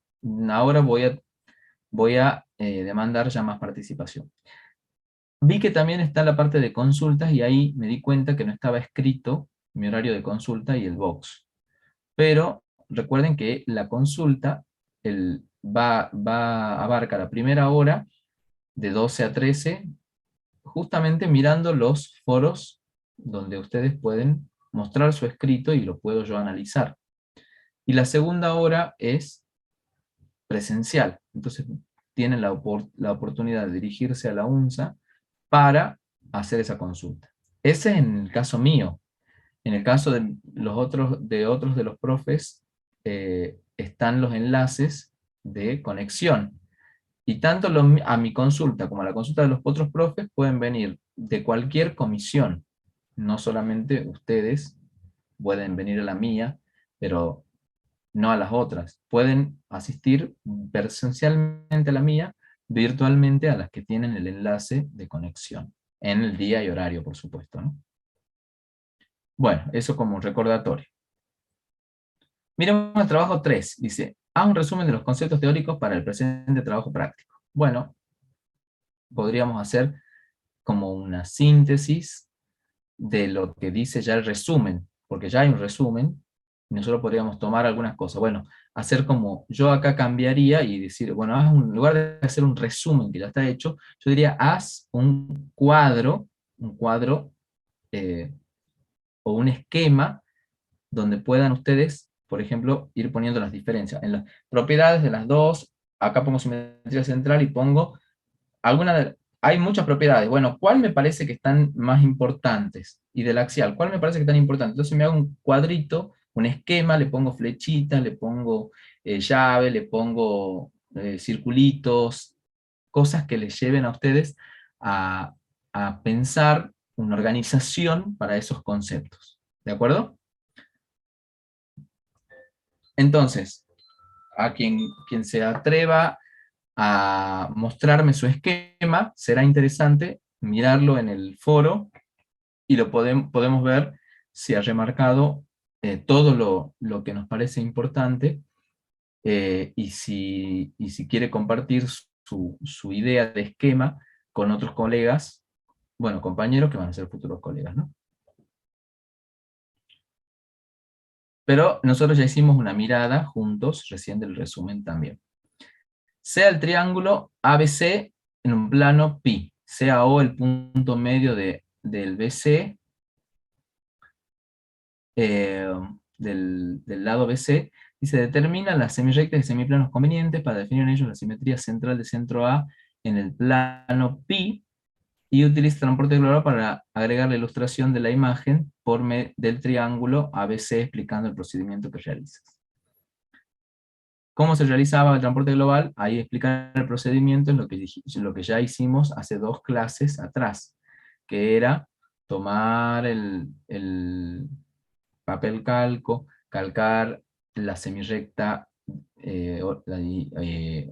Ahora voy a demandar ya más participación. Vi que también está la parte de consultas y ahí me di cuenta que no estaba escrito mi horario de consulta y el box. Pero recuerden que la consulta abarca la primera hora de 12 a 13, justamente mirando los foros donde ustedes pueden mostrar su escrito y lo puedo yo analizar. Y la segunda hora es presencial. Entonces tienen la oportunidad de dirigirse a la UNSA para hacer esa consulta. Ese es en el caso mío. En el caso de otros de los profes, están los enlaces de conexión. Y tanto a mi consulta como a la consulta de los otros profes pueden venir de cualquier comisión. No solamente ustedes pueden venir a la mía, pero no a las otras. Pueden asistir presencialmente a la mía, virtualmente a las que tienen el enlace de conexión, en el día y horario, por supuesto, ¿no? Bueno, eso como un recordatorio. Miremos el trabajo 3, dice, haz un resumen de los conceptos teóricos para el presente trabajo práctico. Bueno, podríamos hacer como una síntesis de lo que dice ya el resumen, porque ya hay un resumen, nosotros podríamos tomar algunas cosas. Bueno, hacer como, yo acá cambiaría y decir, bueno, en lugar de hacer un resumen que ya está hecho, yo diría, haz un cuadro eh, o un esquema donde puedan ustedes, por ejemplo, ir poniendo las diferencias. En las propiedades de las dos, acá pongo simetría central y pongo hay muchas propiedades. Bueno, ¿cuál me parece que están más importantes? Y del axial, ¿cuál me parece que están importantes? Entonces me hago un cuadrito, un esquema, le pongo flechitas, le pongo llave, le pongo circulitos, cosas que les lleven a ustedes a, a pensar una organización para esos conceptos. ¿De acuerdo? Entonces, a quien se atreva a mostrarme su esquema, será interesante mirarlo en el foro y podemos ver si ha remarcado todo lo que nos parece importante y si quiere compartir su idea de esquema con otros colegas, bueno, compañeros que van a ser futuros colegas, ¿no? Pero nosotros ya hicimos una mirada juntos, recién del resumen también. Sea el triángulo ABC en un plano pi, sea O el punto medio del BC, del lado BC, y se determinan las semirrectas y semiplanos convenientes para definir en ellos la simetría central de centro A en el plano pi, y utiliza transporte global para agregar la ilustración de la imagen del triángulo ABC explicando el procedimiento que realizas. ¿Cómo se realizaba el transporte global? Ahí explicar el procedimiento en lo que ya hicimos hace 2 clases atrás, que era tomar el papel calco, calcar la semirrecta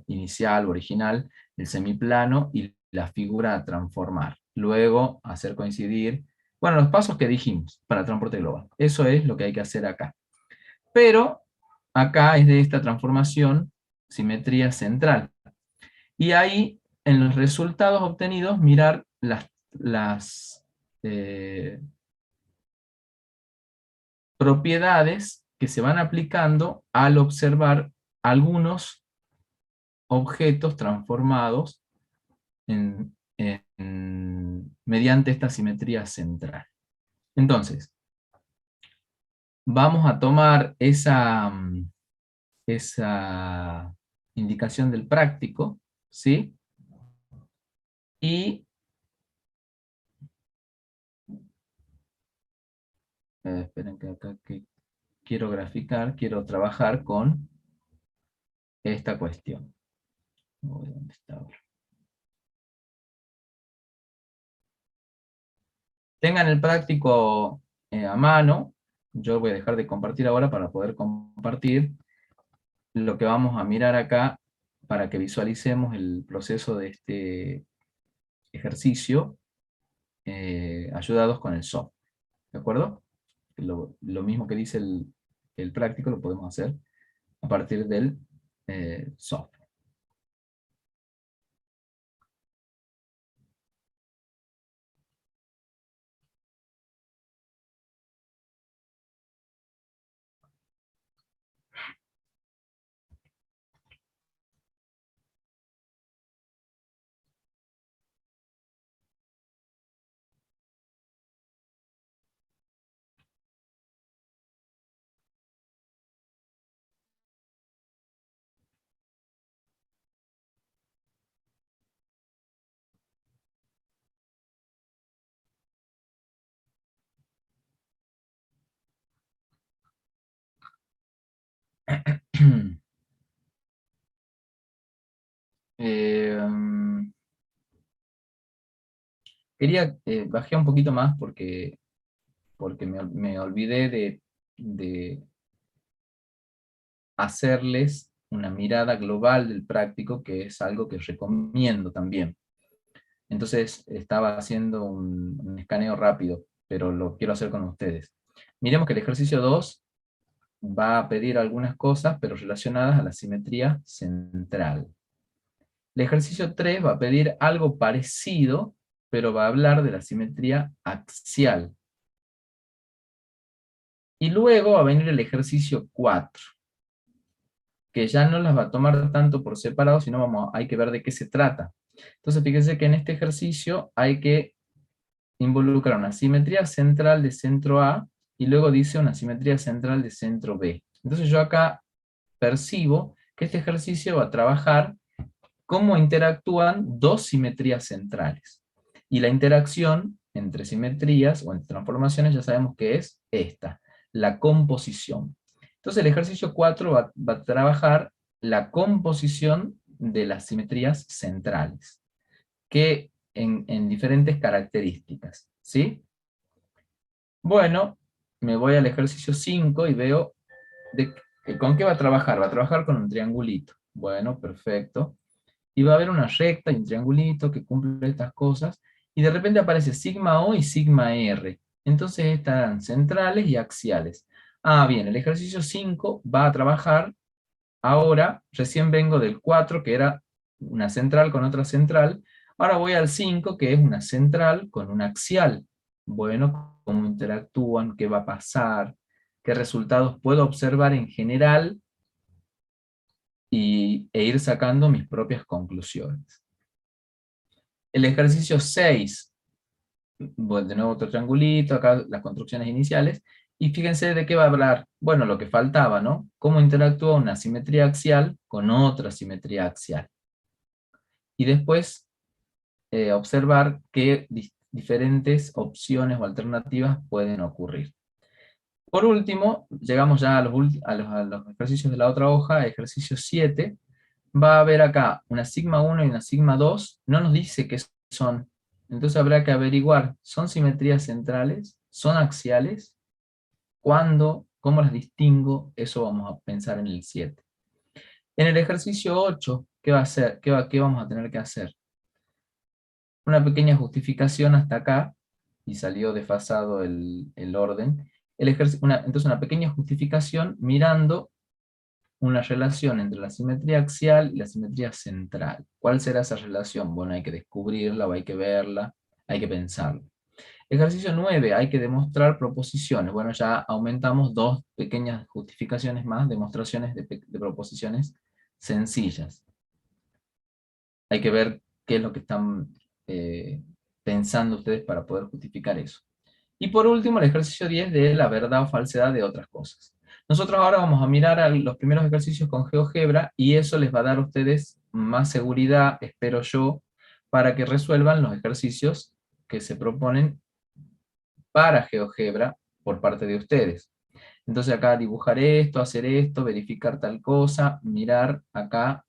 inicial, original, el semiplano y la figura a transformar. Luego hacer coincidir, bueno, los pasos que dijimos para transporte global. Eso es lo que hay que hacer acá. Pero acá es de esta transformación, simetría central. Y ahí, en los resultados obtenidos, mirar las propiedades que se van aplicando al observar algunos objetos transformados mediante esta simetría central. Entonces, vamos a tomar esa indicación del práctico, ¿sí? Y esperen que acá que quiero graficar, quiero trabajar con esta cuestión. ¿Dónde está ahora? Tengan el práctico a mano. Yo voy a dejar de compartir ahora para poder compartir lo que vamos a mirar acá para que visualicemos el proceso de este ejercicio ayudados con el software. ¿De acuerdo? Lo mismo que dice el práctico lo podemos hacer a partir del software. Quería, bajé un poquito más porque me olvidé de hacerles una mirada global del práctico, que es algo que recomiendo también. Entonces estaba haciendo un escaneo rápido, pero lo quiero hacer con ustedes. Miremos que el ejercicio 2 va a pedir algunas cosas, pero relacionadas a la simetría central. El ejercicio 3 va a pedir algo parecido, pero va a hablar de la simetría axial. Y luego va a venir el ejercicio 4, que ya no las va a tomar tanto por separado, sino hay que ver de qué se trata. Entonces fíjense que en este ejercicio hay que involucrar una simetría central de centro A, y luego dice una simetría central de centro B. Entonces yo acá percibo que este ejercicio va a trabajar cómo interactúan dos simetrías centrales. Y la interacción entre simetrías o entre transformaciones ya sabemos que es esta, la composición. Entonces el ejercicio 4 va a trabajar la composición de las simetrías centrales, que en diferentes características, ¿sí? Bueno, me voy al ejercicio 5 y veo con qué va a trabajar. Va a trabajar con un triangulito. Bueno, perfecto. Y va a haber una recta y un triangulito que cumple estas cosas, y de repente aparece sigma O y sigma R. Entonces estarán centrales y axiales. Ah, bien, el ejercicio 5 va a trabajar, ahora, recién vengo del 4, que era una central con otra central, ahora voy al 5, que es una central con una axial. Bueno, cómo interactúan, qué va a pasar, qué resultados puedo observar en general, e ir sacando mis propias conclusiones. El ejercicio 6, bueno, de nuevo otro triangulito, acá las construcciones iniciales, y fíjense de qué va a hablar. Bueno, lo que faltaba, ¿no? Cómo interactúa una simetría axial con otra simetría axial. Y después observar qué diferentes opciones o alternativas pueden ocurrir. Por último, llegamos ya a los ejercicios de la otra hoja, ejercicio 7, va a haber acá una sigma 1 y una sigma 2, no nos dice qué son, entonces habrá que averiguar, ¿son simetrías centrales? ¿Son axiales? ¿Cuándo? ¿Cómo las distingo? Eso vamos a pensar en el 7. En el ejercicio 8, ¿qué va a hacer? ¿Qué vamos a tener que hacer? Una pequeña justificación hasta acá, y salió desfasado el orden. Entonces una pequeña justificación mirando una relación entre la simetría axial y la simetría central. ¿Cuál será esa relación? Bueno, hay que descubrirla, o hay que verla, hay que pensarla. Ejercicio 9, hay que demostrar proposiciones. Bueno, ya aumentamos dos pequeñas justificaciones más, demostraciones de proposiciones sencillas. Hay que ver qué es lo que están pensando ustedes para poder justificar eso. Y por último, el ejercicio 10 de la verdad o falsedad de otras cosas. Nosotros ahora vamos a mirar a los primeros ejercicios con GeoGebra, y eso les va a dar a ustedes más seguridad, espero yo, para que resuelvan los ejercicios que se proponen para GeoGebra por parte de ustedes. Entonces acá dibujar esto, hacer esto, verificar tal cosa, mirar acá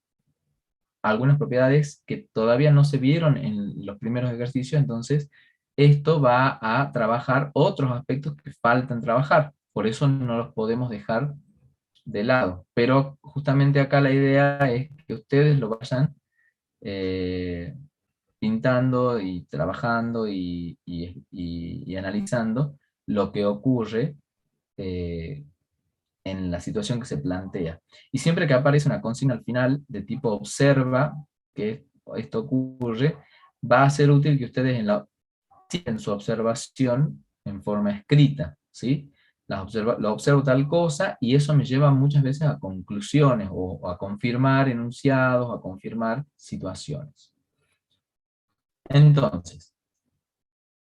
algunas propiedades que todavía no se vieron en los primeros ejercicios, entonces esto va a trabajar otros aspectos que faltan trabajar, por eso no los podemos dejar de lado. Pero justamente acá la idea es que ustedes lo vayan pintando y trabajando y analizando lo que ocurre en la situación que se plantea. Y siempre que aparece una consigna al final de tipo observa que esto ocurre, va a ser útil que ustedes en su observación en forma escrita, ¿sí? Lo observo tal cosa, y eso me lleva muchas veces a conclusiones, o a confirmar enunciados, a confirmar situaciones. Entonces,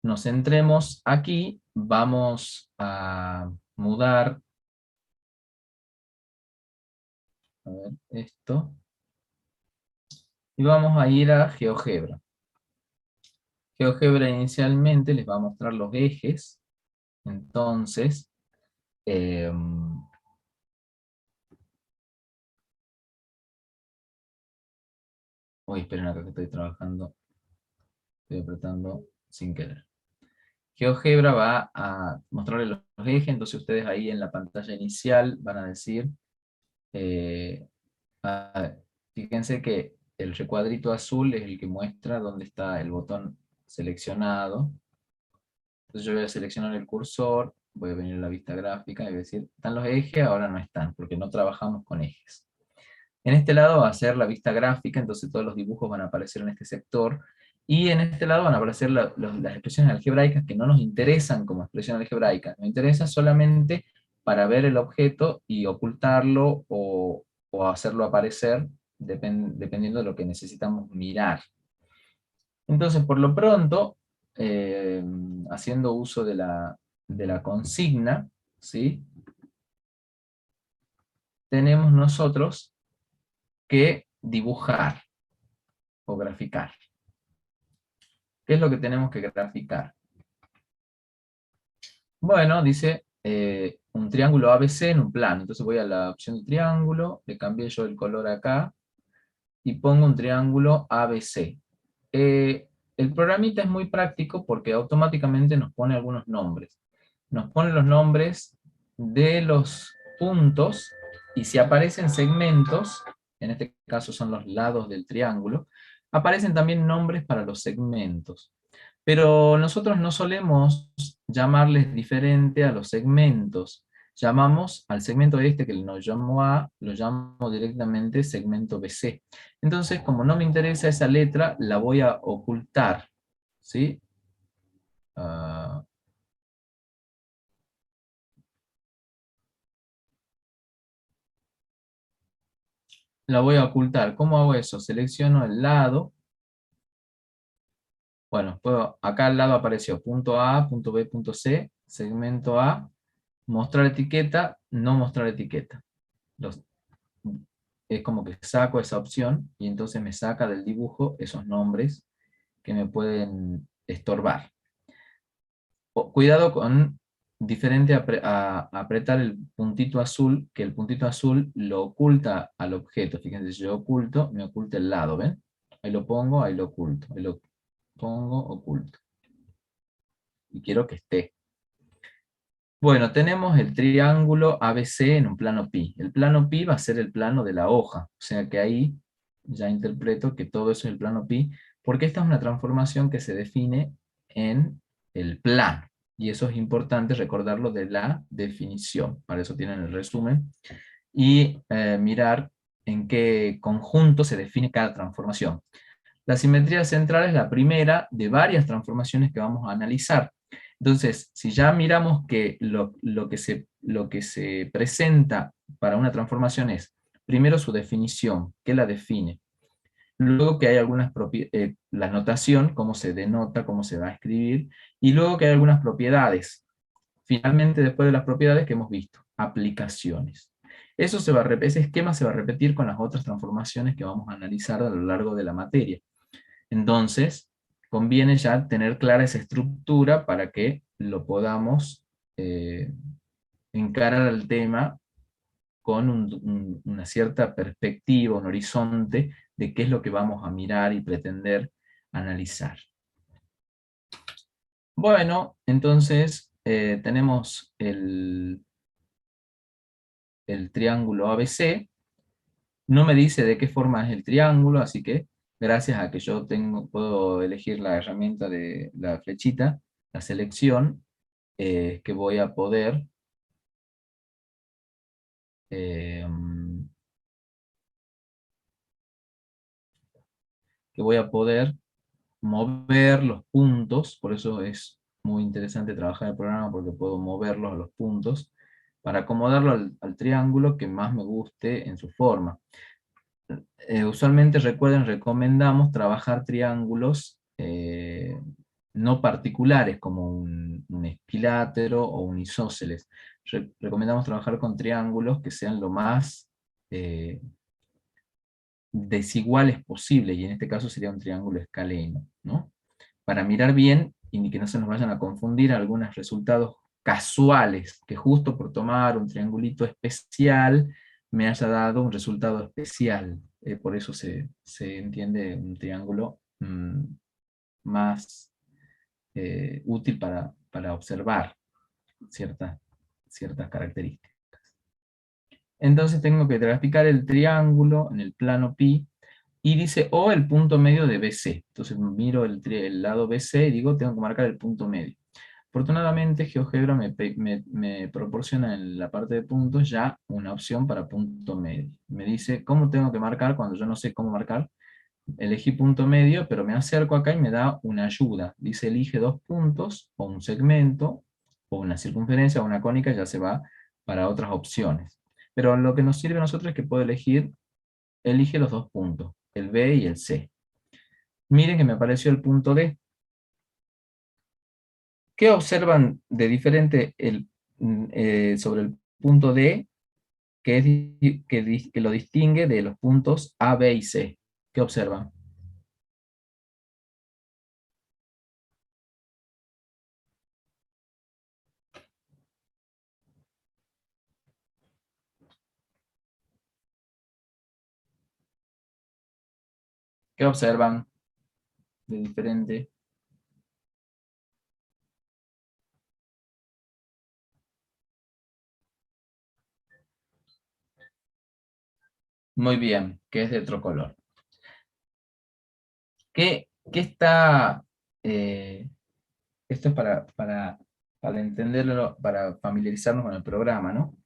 nos centremos aquí, vamos a mudar, a ver, esto, y vamos a ir a GeoGebra. GeoGebra inicialmente les va a mostrar los ejes, entonces, uy, esperen acá que estoy trabajando, estoy apretando sin querer. GeoGebra va a mostrarles los ejes, entonces ustedes ahí en la pantalla inicial van a decir, fíjense que el recuadrito azul es el que muestra dónde está el botón seleccionado. Entonces yo voy a seleccionar el cursor, voy a venir a la vista gráfica y voy a decir, ¿están los ejes? Ahora no están, porque no trabajamos con ejes. En este lado va a ser la vista gráfica, entonces todos los dibujos van a aparecer en este sector, y en este lado van a aparecer las expresiones algebraicas que no nos interesan como expresión algebraica, nos interesa solamente para ver el objeto y ocultarlo o hacerlo aparecer dependiendo de lo que necesitamos mirar. Entonces, por lo pronto, haciendo uso de la consigna, ¿sí? Tenemos nosotros que dibujar o graficar. ¿Qué es lo que tenemos que graficar? Bueno, dice un triángulo ABC en un plano. Entonces voy a la opción de triángulo, le cambié yo el color acá, y pongo un triángulo ABC. El programita es muy práctico porque automáticamente nos pone algunos nombres. Nos pone los nombres de los puntos, y si aparecen segmentos, en este caso son los lados del triángulo, aparecen también nombres para los segmentos. Pero nosotros no solemos llamarles diferente a los segmentos. Llamamos al segmento este que nos llamó A, lo llamo directamente segmento BC. Entonces, como no me interesa esa letra, la voy a ocultar, ¿sí? La voy a ocultar. ¿Cómo hago eso? Selecciono el lado. Bueno, acá al lado apareció punto A, punto B, punto C, segmento A, mostrar etiqueta, no mostrar etiqueta. Es como que saco esa opción y entonces me saca del dibujo esos nombres que me pueden estorbar. Cuidado con diferente a apretar el puntito azul, que el puntito azul lo oculta al objeto. Fíjense, si yo oculto, me oculta el lado, ¿ven? Ahí lo pongo, ahí lo oculto, ahí lo pongo, oculto. Y quiero que esté. Bueno, tenemos el triángulo ABC en un plano pi. El plano pi va a ser el plano de la hoja, o sea que ahí ya interpreto que todo eso es el plano pi, porque esta es una transformación que se define en el plano. Y eso es importante recordarlo de la definición. Para eso tienen el resumen. Y mirar en qué conjunto se define cada transformación. La simetría central es la primera de varias transformaciones que vamos a analizar. Entonces, si ya miramos que lo que se presenta para una transformación es, primero su definición, ¿qué la define? Luego que hay algunas propiedades, la notación, cómo se denota, cómo se va a escribir, y luego que hay algunas propiedades. Finalmente, después de las propiedades que hemos visto, aplicaciones. Ese esquema se va a repetir con las otras transformaciones que vamos a analizar a lo largo de la materia. Entonces, conviene ya tener clara esa estructura para que lo podamos encarar al tema con una cierta perspectiva, un horizonte de qué es lo que vamos a mirar y pretender analizar. Bueno, entonces tenemos el triángulo ABC. No me dice de qué forma es el triángulo, así que gracias a que yo puedo elegir la herramienta de la flechita, la selección, que voy a poder mover los puntos. Por eso es muy interesante trabajar el programa, porque puedo moverlos a los puntos, para acomodarlo al triángulo que más me guste en su forma. Usualmente, recuerden, recomendamos trabajar triángulos no particulares, como un equilátero o un isósceles. Recomendamos trabajar con triángulos que sean lo más desiguales posible, y en este caso sería un triángulo escaleno, ¿no? Para mirar bien y que no se nos vayan a confundir algunos resultados casuales, que justo por tomar un triangulito especial me haya dado un resultado especial. Por eso se entiende un triángulo más útil para observar ciertas características. Entonces tengo que graficar el triángulo en el plano pi, y dice, o el punto medio de BC. Entonces miro el lado BC y digo, tengo que marcar el punto medio. Afortunadamente, GeoGebra me proporciona en la parte de puntos ya una opción para punto medio. Me dice cómo tengo que marcar cuando yo no sé cómo marcar. Elegí punto medio, pero me acerco acá y me da una ayuda. Dice, elige 2 puntos, o un segmento, o una circunferencia, o una cónica, ya se va para otras opciones. Pero lo que nos sirve a nosotros es que puedo elige los dos puntos, el B y el C. Miren que me apareció el punto D. ¿Qué observan de diferente sobre el punto D que lo distingue de los puntos A, B y C? ¿Qué observan? ¿Qué observan de diferente? Muy bien, que es de otro color. ¿Qué está... esto es para entenderlo, para familiarizarnos con el programa, ¿no?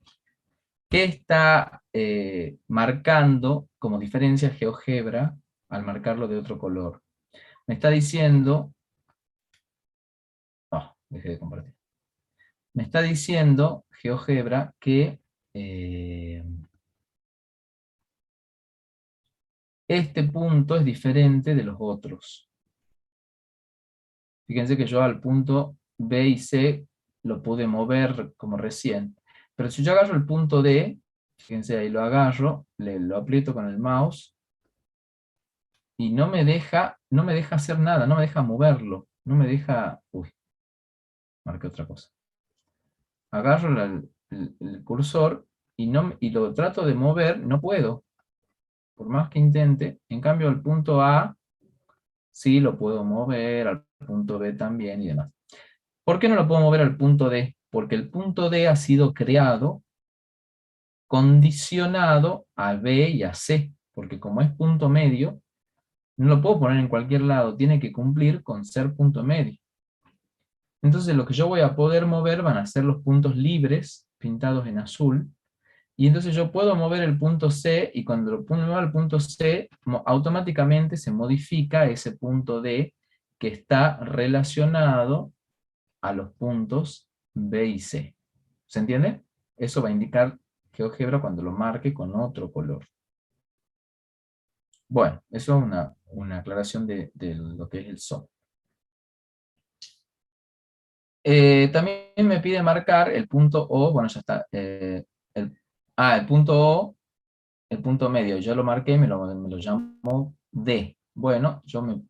¿Qué está marcando como diferencia GeoGebra al marcarlo de otro color? Me está diciendo... Oh, dejé de compartir. Me está diciendo GeoGebra que este punto es diferente de los otros. Fíjense que yo al punto B y C lo pude mover como recién. Pero si yo agarro el punto D, fíjense ahí lo agarro, lo aprieto con el mouse, y no me deja hacer nada, no me deja moverlo, no me deja... Uy, marqué otra cosa. Agarro el cursor y lo trato de mover, no puedo. Por más que intente, en cambio al punto A sí lo puedo mover, al punto B también y demás. ¿Por qué no lo puedo mover al punto D? Porque el punto D ha sido creado condicionado a B y a C, porque como es punto medio, no lo puedo poner en cualquier lado, tiene que cumplir con ser punto medio. Entonces lo que yo voy a poder mover van a ser los puntos libres, pintados en azul, y entonces yo puedo mover el punto C, y cuando lo muevo al punto C, automáticamente se modifica ese punto D que está relacionado a los puntos B y C. ¿Se entiende? Eso va a indicar GeoGebra cuando lo marque con otro color. Bueno, eso es una aclaración de lo que es el sol. También me pide marcar el punto O, bueno, ya está. El punto O, el punto medio, yo lo marqué, me lo llamo D. Bueno, yo me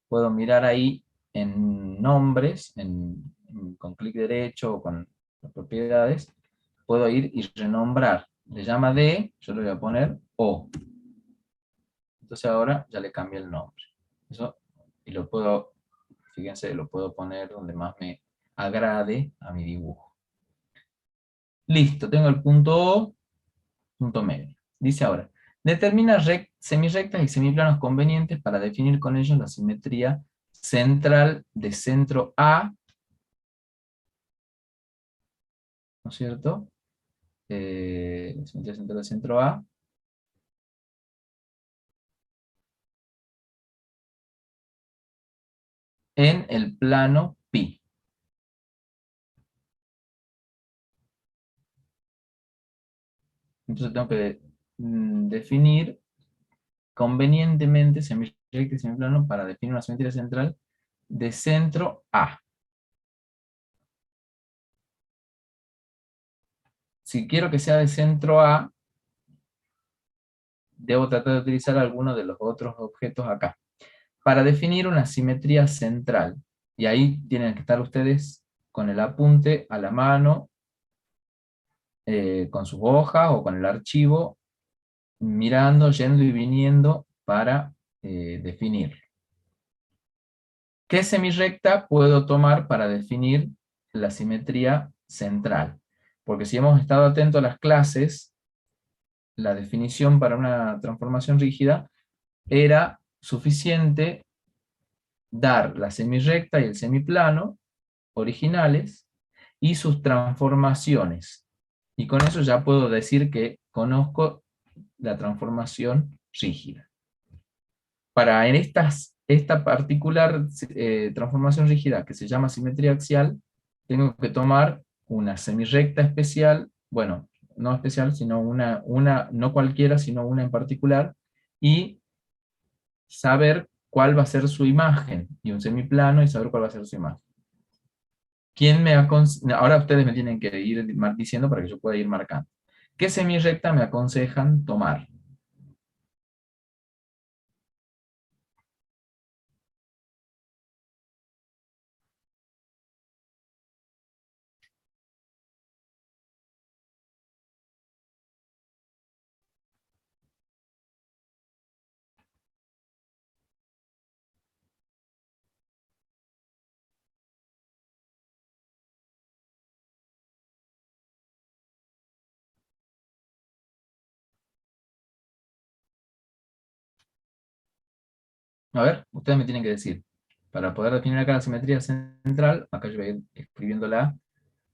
puedo mirar ahí en nombres, con clic derecho o con las propiedades, puedo ir y renombrar. Le llama D, yo le voy a poner O. Entonces ahora ya le cambié el nombre. Eso, y lo puedo, fíjense, lo puedo poner donde más me agrade a mi dibujo. Listo, tengo el punto O, punto medio. Dice ahora, determina semirrectas y semiplanos convenientes para definir con ellos la simetría central de centro A, ¿no es cierto? La simetría central de centro A, en el plano pi. Entonces tengo que definir convenientemente semirrecta y semiplano para definir una simetría central de centro A. Si quiero que sea de centro A, debo tratar de utilizar alguno de los otros objetos acá. Para definir una simetría central, y ahí tienen que estar ustedes con el apunte a la mano, con sus hojas o con el archivo, mirando, yendo y viniendo para definir. ¿Qué semirrecta puedo tomar para definir la simetría central? Porque si hemos estado atentos a las clases, la definición para una transformación rígida era suficiente dar la semirrecta y el semiplano originales y sus transformaciones. Y con eso ya puedo decir que conozco la transformación rígida. Para esta particular transformación rígida que se llama simetría axial, tengo que tomar una semirrecta especial Bueno, no especial, sino una, no cualquiera, sino una en particular, y saber cuál va a ser su imagen, y un semiplano, y saber cuál va a ser su imagen. Ahora ustedes me tienen que ir diciendo para que yo pueda ir marcando. ¿Qué semirrecta me aconsejan tomar? A ver, ustedes me tienen que decir. Para poder definir acá la simetría central, acá yo voy a ir escribiéndola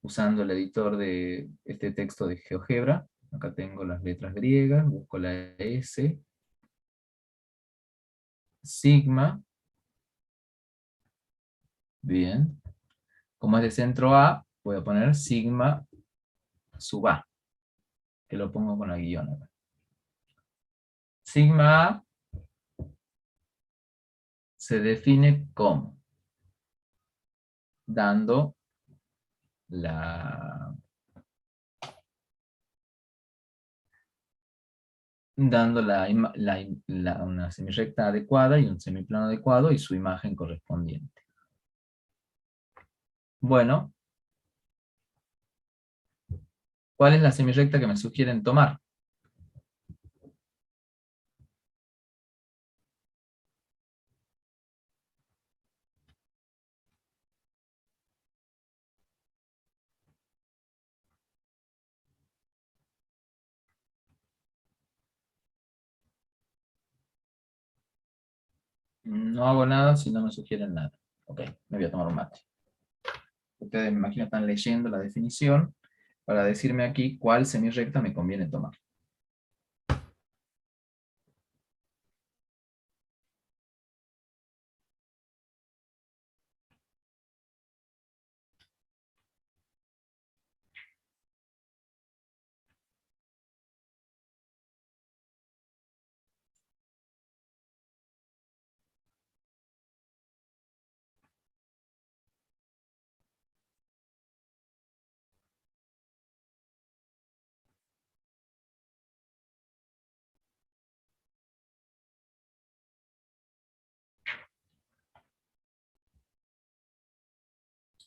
usando el editor de este texto de GeoGebra. Acá tengo las letras griegas, busco la S, sigma, bien. Como es de centro A, voy a poner sigma sub A, que lo pongo con la guión acá. Sigma A se define como dando la una semirrecta adecuada y un semiplano adecuado y su imagen correspondiente. Bueno, ¿cuál es la semirrecta que me sugieren tomar? No hago nada si no me sugieren nada. Ok, me voy a tomar un mate. Ustedes me imagino están leyendo la definición para decirme aquí cuál semirrecta me conviene tomar.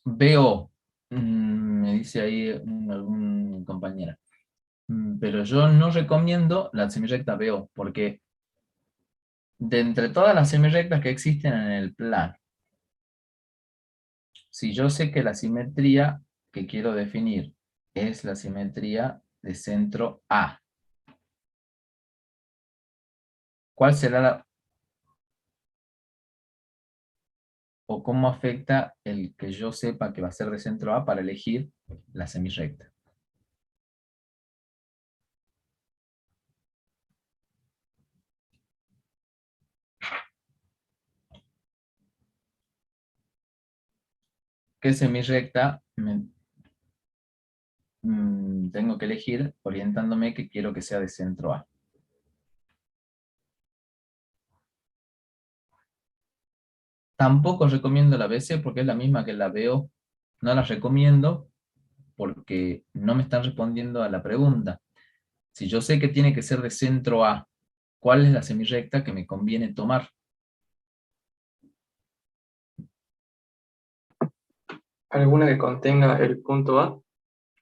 Veo, me dice ahí algún compañera, pero yo no recomiendo la semirrecta BO, porque de entre todas las semirrectas que existen en el plano, si yo sé que la simetría que quiero definir es la simetría de centro A, ¿cuál será o cómo afecta el que yo sepa que va a ser de centro A para elegir la semirrecta? ¿Qué semirrecta tengo que elegir orientándome que quiero que sea de centro A? Tampoco recomiendo la BC porque es la misma que la BO. No la recomiendo porque no me están respondiendo a la pregunta. Si yo sé que tiene que ser de centro A, ¿cuál es la semirrecta que me conviene tomar? ¿Alguna que contenga el punto A?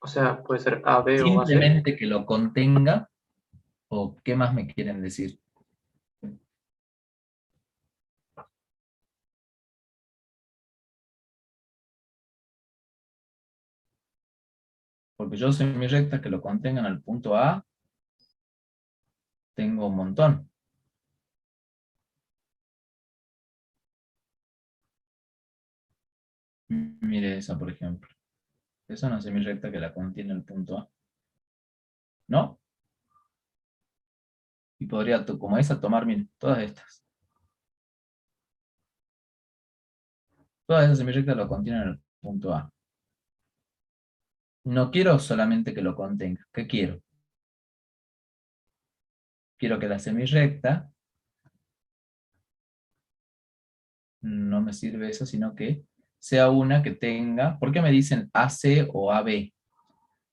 O sea, puede ser A, B o AC. Simplemente que lo contenga, o ¿qué más me quieren decir? Porque yo semirrectas que lo contengan al punto A, tengo un montón. Mire esa, por ejemplo. Esa es una semirrecta que la contiene el punto A. ¿No? Y podría, como esa, tomar, miren, todas estas. Todas esas semirrectas lo contienen el punto A. No quiero solamente que lo contenga. ¿Qué quiero? Quiero que la semirrecta, no me sirve eso, sino que sea una que tenga, ¿por qué me dicen AC o AB?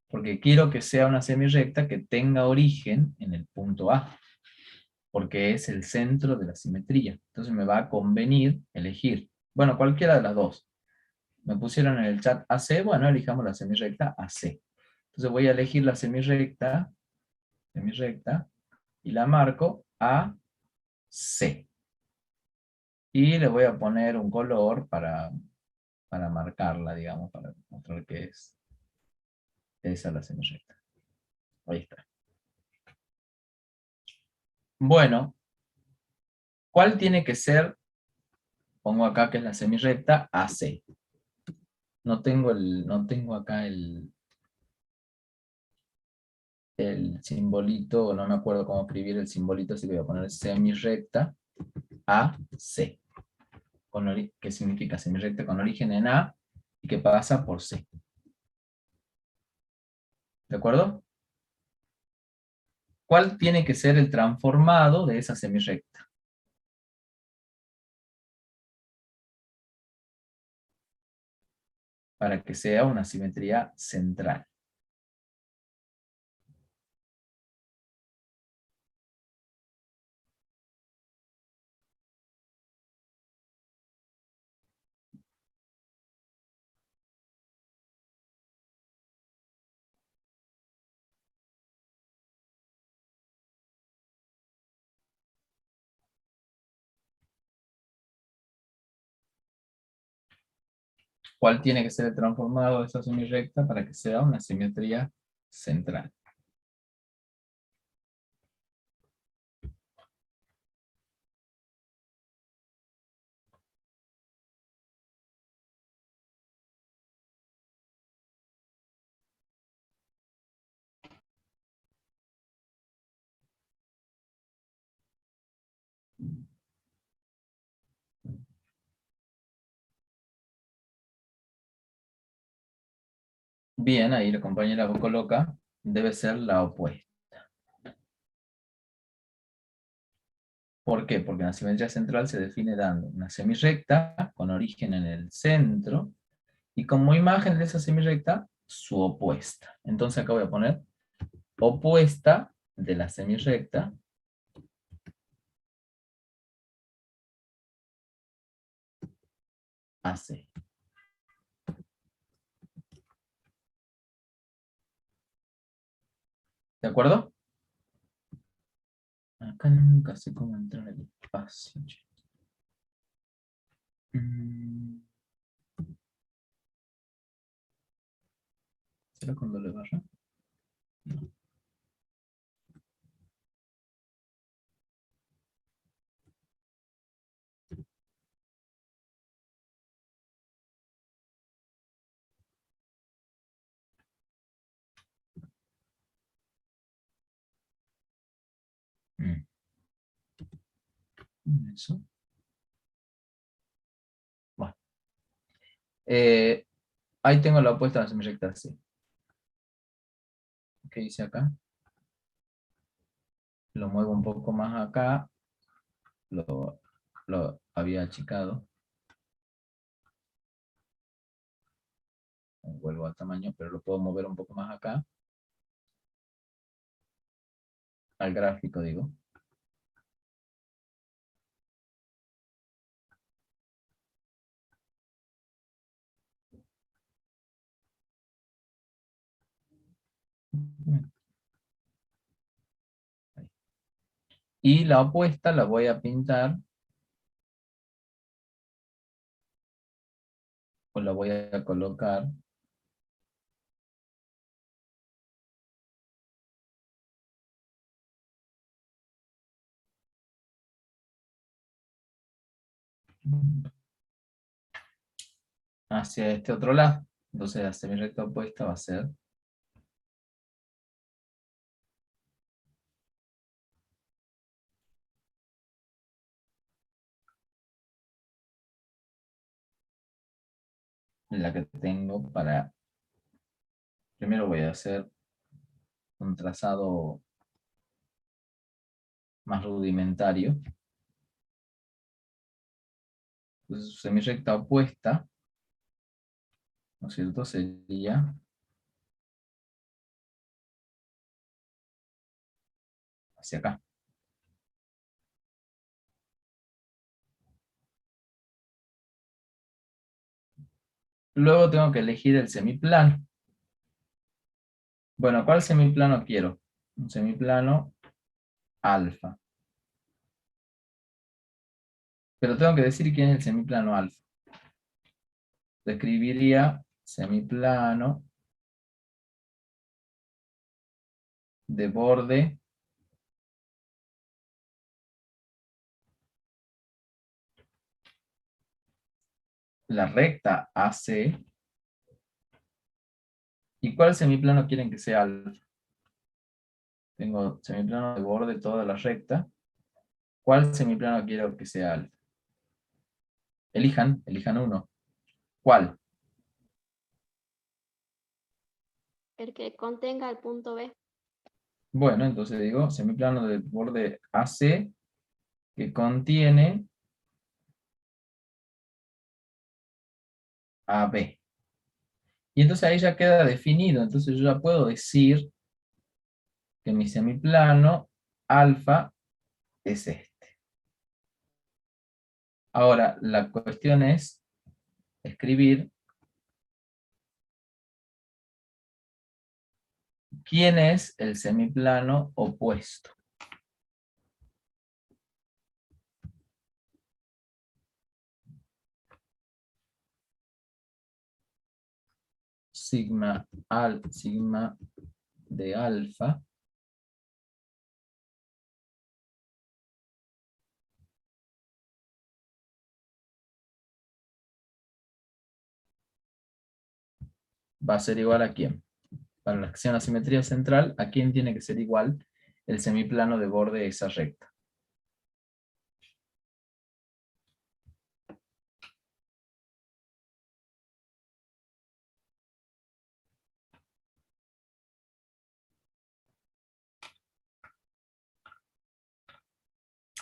Porque quiero que sea una semirrecta que tenga origen en el punto A, porque es el centro de la simetría. Entonces me va a convenir elegir, bueno, cualquiera de las dos. Me pusieron en el chat AC, bueno, elijamos la semirrecta AC. Entonces voy a elegir la semirrecta, y la marco AC. Y le voy a poner un color para marcarla, digamos, para mostrar que es esa la semirrecta. Ahí está. Bueno, ¿cuál tiene que ser? Pongo acá que es la semirrecta AC. No tengo acá el simbolito, no me acuerdo cómo escribir el simbolito, así que voy a poner semirrecta AC. ¿Qué significa? Semirrecta con origen en A y que pasa por C. ¿De acuerdo? ¿Cuál tiene que ser el transformado de esa semirrecta? Para que sea una simetría central. ¿Cuál tiene que ser el transformado de esa semirrecta para que sea una simetría central? Bien, ahí la compañera coloca, debe ser la opuesta. ¿Por qué? Porque la simetría central se define dando una semirrecta con origen en el centro y como imagen de esa semirrecta, su opuesta. Entonces acá voy a poner opuesta de la semirrecta AC. ¿De acuerdo? Acá nunca sé cómo entrar al espacio. ¿Será con doble barra? No. Eso. Bueno. Ahí tengo la opuesta a la semirrecta AC. ¿Qué dice acá? Lo muevo un poco más acá. Lo había achicado. Vuelvo al tamaño, pero lo puedo mover un poco más acá. Al gráfico, digo. Ahí. Y la opuesta la voy a pintar, o la voy a colocar hacia este otro lado. Entonces la semirrecta opuesta va a ser la que tengo para primero voy a hacer un trazado más rudimentario. Entonces, semirrecta opuesta, ¿no es cierto? Sería hacia acá. Luego tengo que elegir el semiplano. Bueno, ¿cuál semiplano quiero? Un semiplano alfa. Pero tengo que decir quién es el semiplano alfa. Describiría semiplano de borde la recta AC. ¿Y cuál semiplano quieren que sea alfa? Tengo semiplano de borde toda la recta. ¿Cuál semiplano quiero que sea alfa? Elijan uno. ¿Cuál? El que contenga el punto B. Bueno, entonces digo semiplano de borde AC que contiene AB. Y entonces ahí ya queda definido. Entonces yo ya puedo decir que mi semiplano alfa es este. Ahora, la cuestión es escribir quién es el semiplano opuesto. Sigma de alfa va a ser igual a quién. Para la acción a simetría central, ¿a quién tiene que ser igual el semiplano de borde de esa recta?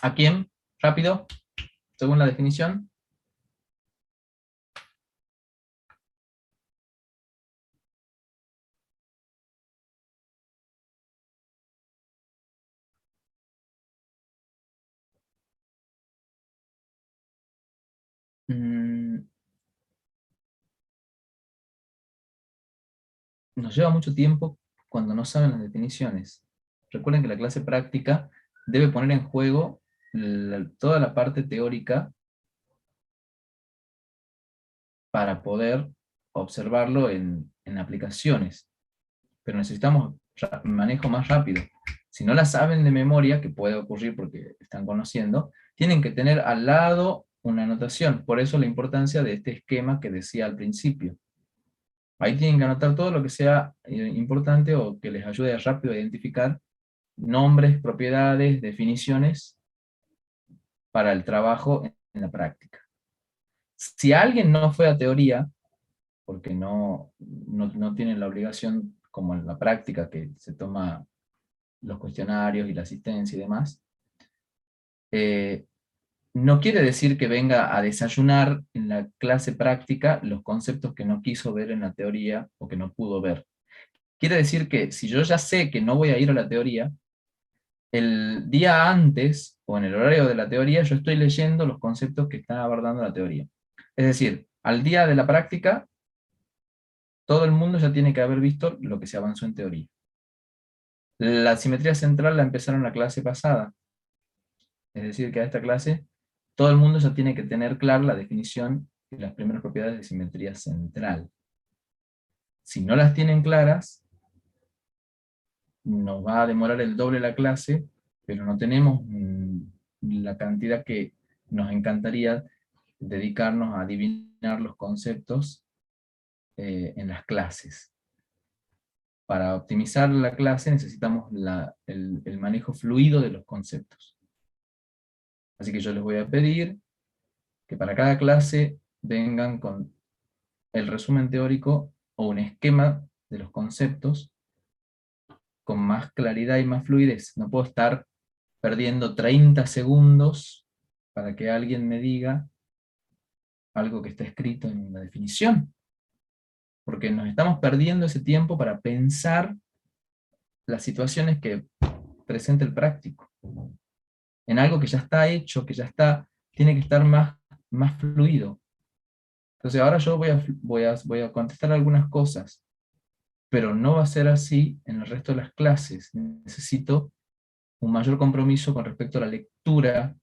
¿A quién? Rápido, según la definición. Mm, Nos lleva mucho tiempo cuando no saben las definiciones. Recuerden que la clase práctica debe poner en juego toda la parte teórica para poder observarlo en aplicaciones. Pero necesitamos manejo más rápido. Si no la saben de memoria, que puede ocurrir porque están conociendo, tienen que tener al lado una anotación. Por eso la importancia de este esquema que decía al principio. Ahí tienen que anotar todo lo que sea importante o que les ayude rápido a identificar nombres, propiedades, definiciones para el trabajo en la práctica. Si alguien no fue a teoría, porque no tienen la obligación, como en la práctica, que se toma los cuestionarios y la asistencia y demás, no quiere decir que venga a desayunar en la clase práctica los conceptos que no quiso ver en la teoría o que no pudo ver. Quiere decir que si yo ya sé que no voy a ir a la teoría, el día antes, o en el horario de la teoría, yo estoy leyendo los conceptos que está abordando la teoría. Es decir, al día de la práctica, todo el mundo ya tiene que haber visto lo que se avanzó en teoría. La simetría central la empezaron la clase pasada. Es decir, que a esta clase todo el mundo ya tiene que tener clara la definición y las primeras propiedades de simetría central. Si no las tienen claras, nos va a demorar el doble la clase, pero no tenemos la cantidad que nos encantaría dedicarnos a adivinar los conceptos en las clases. Para optimizar la clase necesitamos el manejo fluido de los conceptos. Así que yo les voy a pedir que para cada clase vengan con el resumen teórico o un esquema de los conceptos con más claridad y más fluidez. No puedo estar perdiendo 30 segundos para que alguien me diga algo que está escrito en la definición. Porque nos estamos perdiendo ese tiempo para pensar las situaciones que presenta el práctico. En algo que ya está hecho, que ya está, tiene que estar más fluido. Entonces ahora yo voy a contestar algunas cosas, pero no va a ser así en el resto de las clases. Necesito un mayor compromiso con respecto a la lectura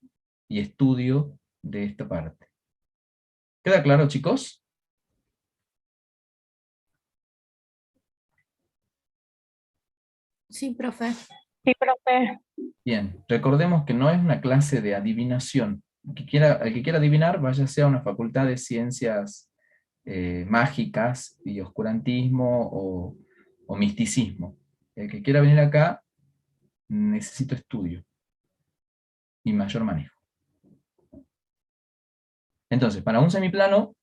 y estudio de esta parte. ¿Queda claro, chicos? Sí, profe. Bien, recordemos que no es una clase de adivinación. El que quiera adivinar, váyase a una facultad de ciencias mágicas y oscurantismo o misticismo. El que quiera venir acá, necesito estudio y mayor manejo. Entonces, para un semiplano,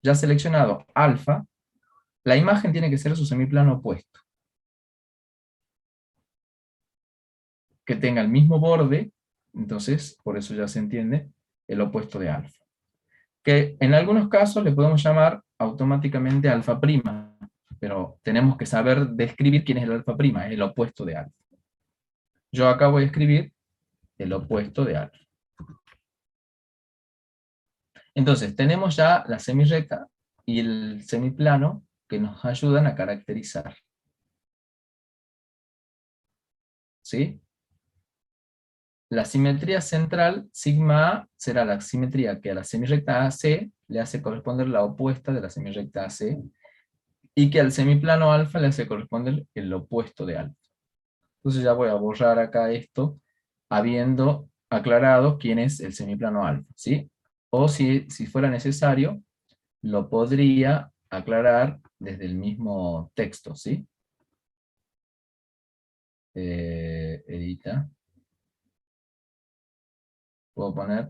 ya seleccionado alfa, la imagen tiene que ser su semiplano opuesto. Que tenga el mismo borde, entonces, por eso ya se entiende, el opuesto de alfa. Que en algunos casos le podemos llamar automáticamente alfa prima, pero tenemos que saber describir quién es el alfa prima, es el opuesto de alfa. Yo acá voy a escribir el opuesto de alfa. Entonces, tenemos ya la semirrecta y el semiplano que nos ayudan a caracterizar. ¿Sí? La simetría central, sigma A, será la simetría que a la semirrecta AC le hace corresponder la opuesta de la semirrecta AC, y que al semiplano alfa le hace corresponder el opuesto de alfa. Entonces ya voy a borrar acá esto, habiendo aclarado quién es el semiplano alfa, ¿sí? O si fuera necesario, lo podría aclarar desde el mismo texto, ¿sí? Edita. Puedo poner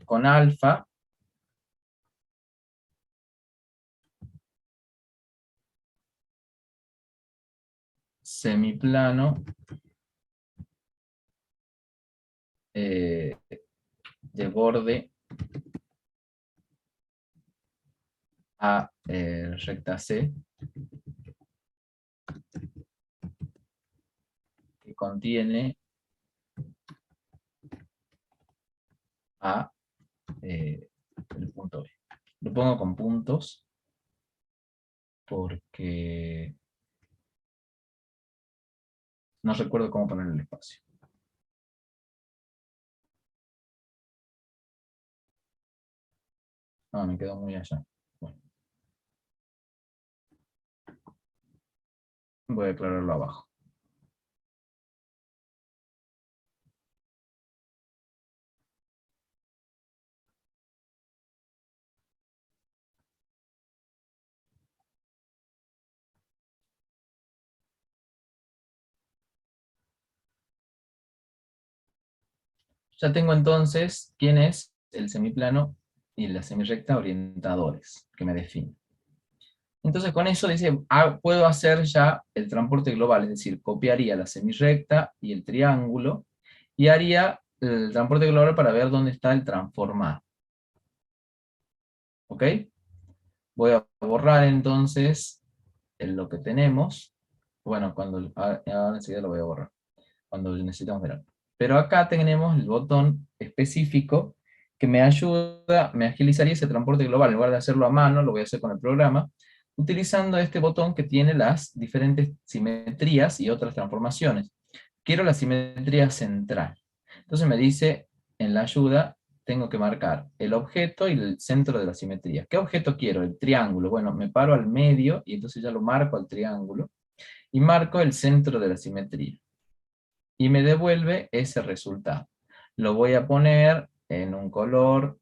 con alfa semiplano de borde a recta C, que contiene a el punto B. Lo pongo con puntos porque no recuerdo cómo poner el espacio. No, me quedo muy allá. Bueno, voy a aclararlo abajo. Ya tengo entonces quién es el semiplano y la semirrecta orientadores que me definen. Entonces con eso dice, puedo hacer ya el transporte global, es decir, copiaría la semirrecta y el triángulo y haría el transporte global para ver dónde está el transformado. ¿Ok? Voy a borrar entonces lo que tenemos. Bueno, ahora enseguida lo voy a borrar, cuando necesitamos ver algo. Pero acá tenemos el botón específico que me ayuda, me agilizaría ese transporte global. En lugar de hacerlo a mano, lo voy a hacer con el programa, utilizando este botón que tiene las diferentes simetrías y otras transformaciones. Quiero la simetría central. Entonces me dice en la ayuda, tengo que marcar el objeto y el centro de la simetría. ¿Qué objeto quiero? El triángulo. Bueno, me paro al medio y entonces ya lo marco al triángulo. Y marco el centro de la simetría. Y me devuelve ese resultado. Lo voy a poner en un color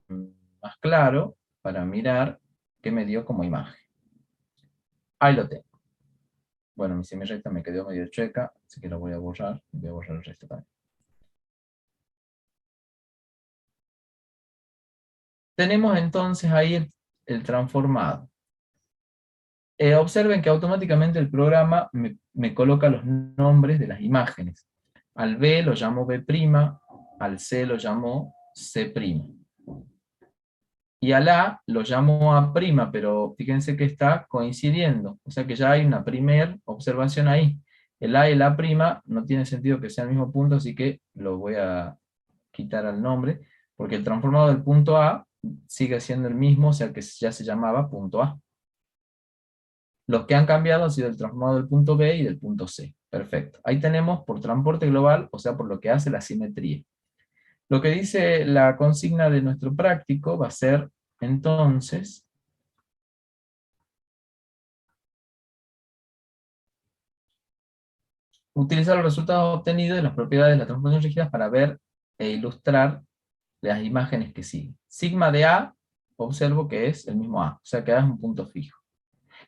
más claro para mirar qué me dio como imagen. Ahí lo tengo. Bueno, mi semirrecta me quedó medio chueca, así que lo voy a borrar. Voy a borrar el resto también. tenemos entonces ahí el transformado. Observen que automáticamente el programa me coloca los nombres de las imágenes. Al B lo llamo B', al C lo llamo C'. Y al A lo llamo A', pero fíjense que está coincidiendo. O sea que ya hay una primera observación ahí. El A y el A' no tiene sentido que sea el mismo punto, así que lo voy a quitar al nombre, porque el transformado del punto A sigue siendo el mismo, o sea que ya se llamaba punto A. Los que han cambiado han sido el transformado del punto B y del punto C. Perfecto. Ahí tenemos por transporte global, o sea, por lo que hace la simetría. Lo que dice la consigna de nuestro práctico va a ser, entonces, utilizar los resultados obtenidos de las propiedades de las transformaciones rígidas para ver e ilustrar las imágenes que siguen. Sigma de A, observo que es el mismo A, o sea que A es un punto fijo.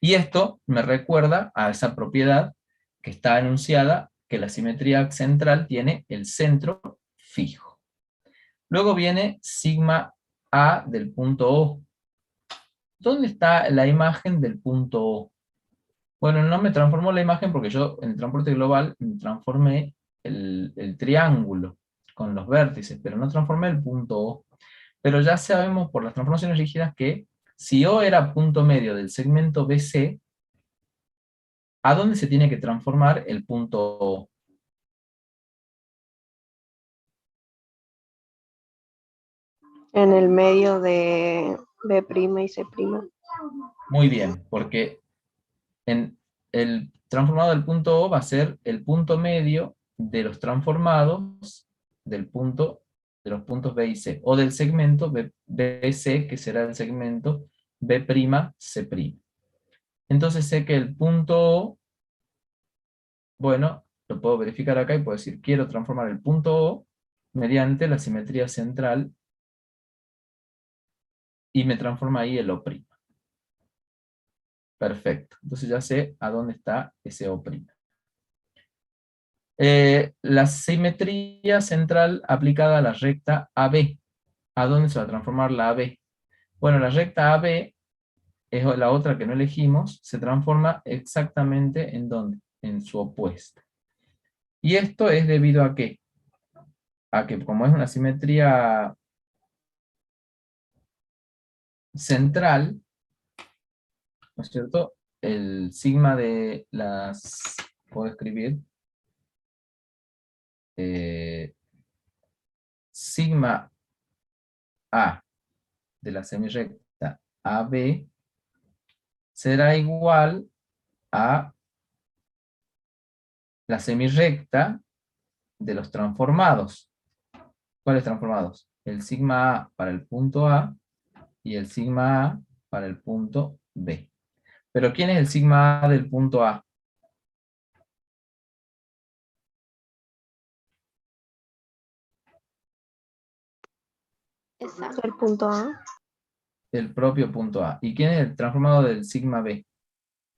Y esto me recuerda a esa propiedad que está enunciada, que la simetría central tiene el centro fijo. Luego viene sigma A del punto O. ¿Dónde está la imagen del punto O? Bueno, no me transformó la imagen porque yo en el transporte global me transformé el triángulo con los vértices, pero no transformé el punto O. Pero ya sabemos por las transformaciones rígidas que si O era punto medio del segmento BC, ¿a dónde se tiene que transformar el punto O? En el medio de B' y C'. Muy bien, porque en el transformado del punto O va a ser el punto medio de los transformados de los puntos B y C, o del segmento BC, que será el segmento B'C'. Entonces sé que el punto O, bueno, lo puedo verificar acá y puedo decir, quiero transformar el punto O mediante la simetría central, y me transforma ahí el O'. Perfecto, entonces ya sé a dónde está ese O'. La simetría central aplicada a la recta AB. ¿A dónde se va a transformar la AB? Bueno, la recta AB es la otra que no elegimos, se transforma exactamente ¿en dónde? En su opuesta. ¿Y esto es debido a qué? A que como es una simetría central, ¿no es cierto? El sigma de las... puedo escribir sigma A de la semirrecta AB será igual a la semirrecta de los transformados. ¿Cuáles transformados? El sigma A para el punto A y el sigma A para el punto B. ¿Pero quién es el sigma A del punto A? Exacto. El punto A. El propio punto A. ¿Y quién es el transformado del sigma B?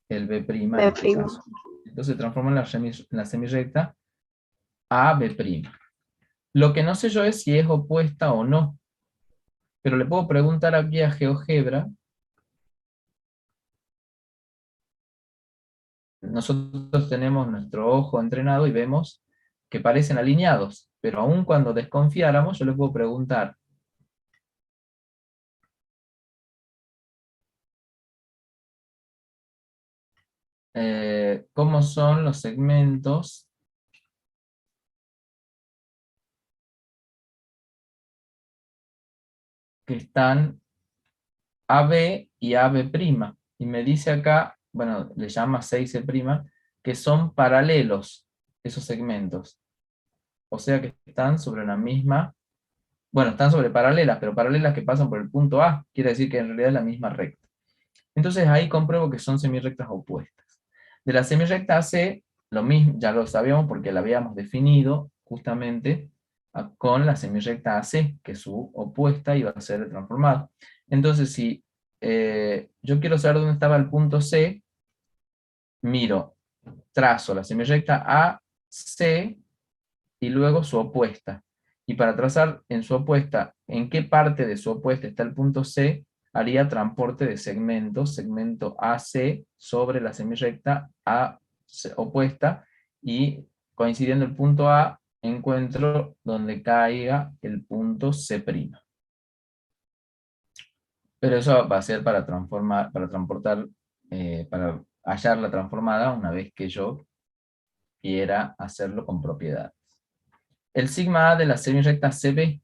El B' en este caso. Entonces transformo en la semirrecta A, B'. Lo que no sé yo es si es opuesta o no. Pero le puedo preguntar aquí a GeoGebra. Nosotros tenemos nuestro ojo entrenado y vemos que parecen alineados, pero aun cuando desconfiáramos, yo le puedo preguntar, ¿cómo son los segmentos que están AB y AB'? Y me dice acá, bueno, le llama 6C', que son paralelos esos segmentos. O sea que están sobre una misma, bueno, están sobre paralelas, pero paralelas que pasan por el punto A, quiere decir que en realidad es la misma recta. Entonces ahí compruebo que son semirrectas opuestas. De la semirrecta AC, lo mismo, ya lo sabíamos porque la habíamos definido justamente con la semirrecta AC, que su opuesta iba a ser el transformado. Entonces si yo quiero saber dónde estaba el punto C, miro, trazo la semirrecta AC y luego su opuesta. Y para trazar en su opuesta, en qué parte de su opuesta está el punto C, haría transporte de segmentos, segmento AC sobre la semirrecta A opuesta, y coincidiendo el punto A, encuentro donde caiga el punto C'. Pero eso va a ser para transformar, para transportar, para hallar la transformada una vez que yo quiera hacerlo con propiedades. El sigma A de la semirrecta CB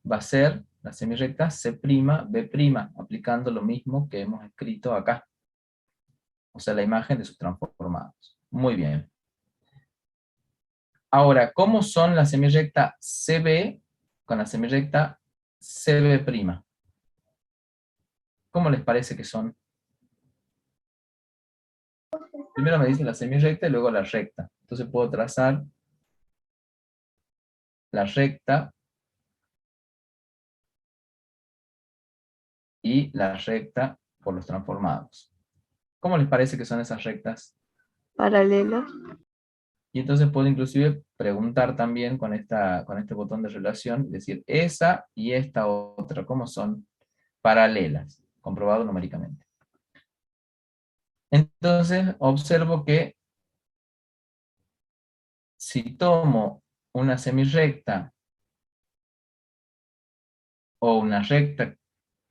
va a ser la semirrecta C'B', aplicando lo mismo que hemos escrito acá. O sea, la imagen de sus transformados. Muy bien. Ahora, ¿cómo son la semirrecta CB con la semirrecta CB'? ¿Cómo les parece que son? Primero me dice la semirrecta y luego la recta. Entonces puedo trazar la recta y la recta por los transformados. ¿Cómo les parece que son esas rectas? Paralelas. Y entonces puedo inclusive preguntar también con este botón de relación, decir, esa y esta otra, ¿cómo son? Paralelas, comprobado numéricamente. Entonces observo que si tomo una semirrecta o una recta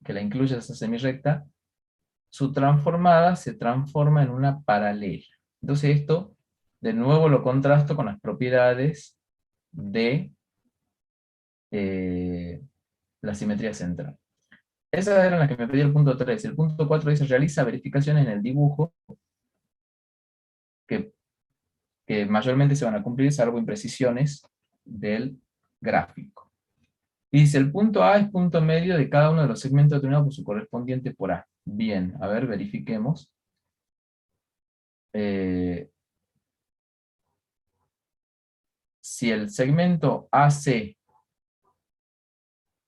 que la incluya esa semirrecta, su transformada se transforma en una paralela. Entonces esto, de nuevo lo contrasto con las propiedades de la simetría central. Esas eran las que me pedía el punto 3. El punto 4 dice, realiza verificaciones en el dibujo que mayormente se van a cumplir, salvo imprecisiones del gráfico. Dice, el punto A es punto medio de cada uno de los segmentos determinados por su correspondiente por A. Bien, a ver, verifiquemos. Si el segmento AC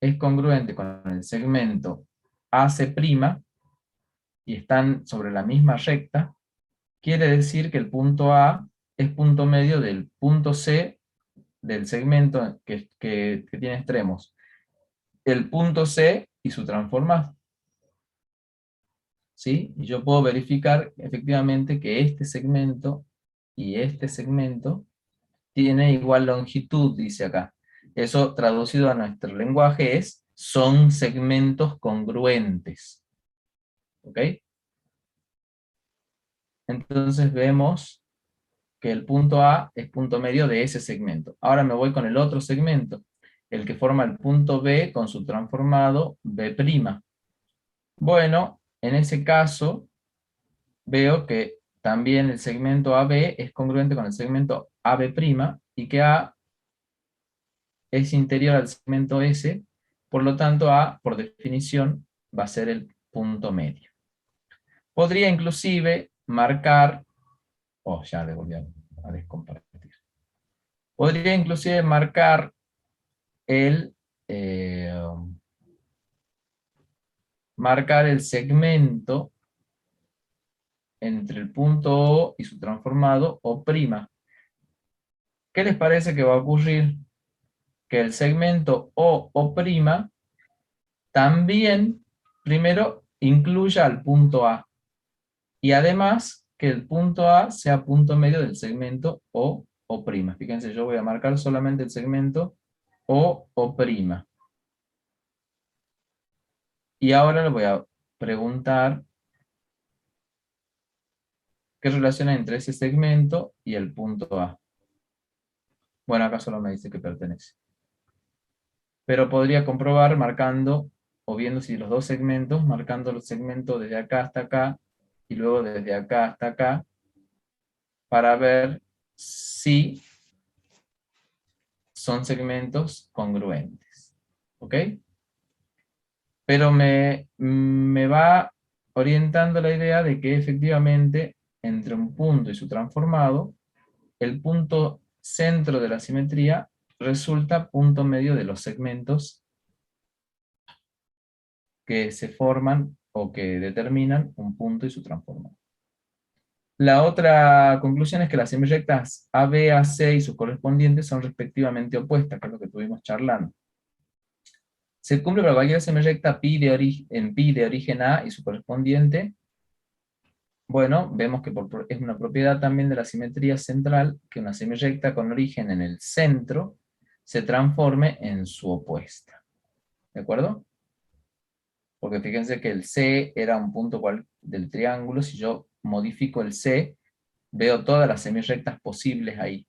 es congruente con el segmento AC' y están sobre la misma recta, quiere decir que el punto A es punto medio del punto C del segmento que tiene extremos. El punto C y su transformada. ¿Sí? Y yo puedo verificar efectivamente que este segmento y este segmento tiene igual longitud, dice acá. Eso traducido a nuestro lenguaje es, son segmentos congruentes. ¿Ok? Entonces vemos que el punto A es punto medio de ese segmento. Ahora me voy con el otro segmento, el que forma el punto B con su transformado B'. Bueno, en ese caso, veo que también el segmento AB es congruente con el segmento AB', y que A es interior al segmento S, por lo tanto A, por definición, va a ser el punto medio. Podría inclusive marcar, ya le volví a descompartir. Podría inclusive marcar el segmento entre el punto O y su transformado O'. ¿Qué les parece que va a ocurrir? Que el segmento O' también, primero, incluya al punto A. Y además, que el punto A sea punto medio del segmento O'. Fíjense, yo voy a marcar solamente el segmento O'. Y ahora le voy a preguntar qué relación hay entre ese segmento y el punto A. Bueno, acá solo me dice que pertenece. Pero podría comprobar marcando, o viendo si los dos segmentos, marcando los segmentos desde acá hasta acá, y luego desde acá hasta acá, para ver si son segmentos congruentes. ¿Ok? Pero me va orientando la idea de que efectivamente, entre un punto y su transformado, el punto centro de la simetría resulta punto medio de los segmentos que se forman o que determinan un punto y su transformado. La otra conclusión es que las semirrectas AB, AC y sus correspondientes son respectivamente opuestas, que es lo que estuvimos charlando. Se cumple para cualquier semirrecta en pi de origen A y su correspondiente. Bueno, vemos que es una propiedad también de la simetría central que una semirrecta con origen en el centro se transforme en su opuesta. ¿De acuerdo? Porque fíjense que el C era un punto del triángulo. Si yo modifico el C, veo todas las semirrectas posibles ahí.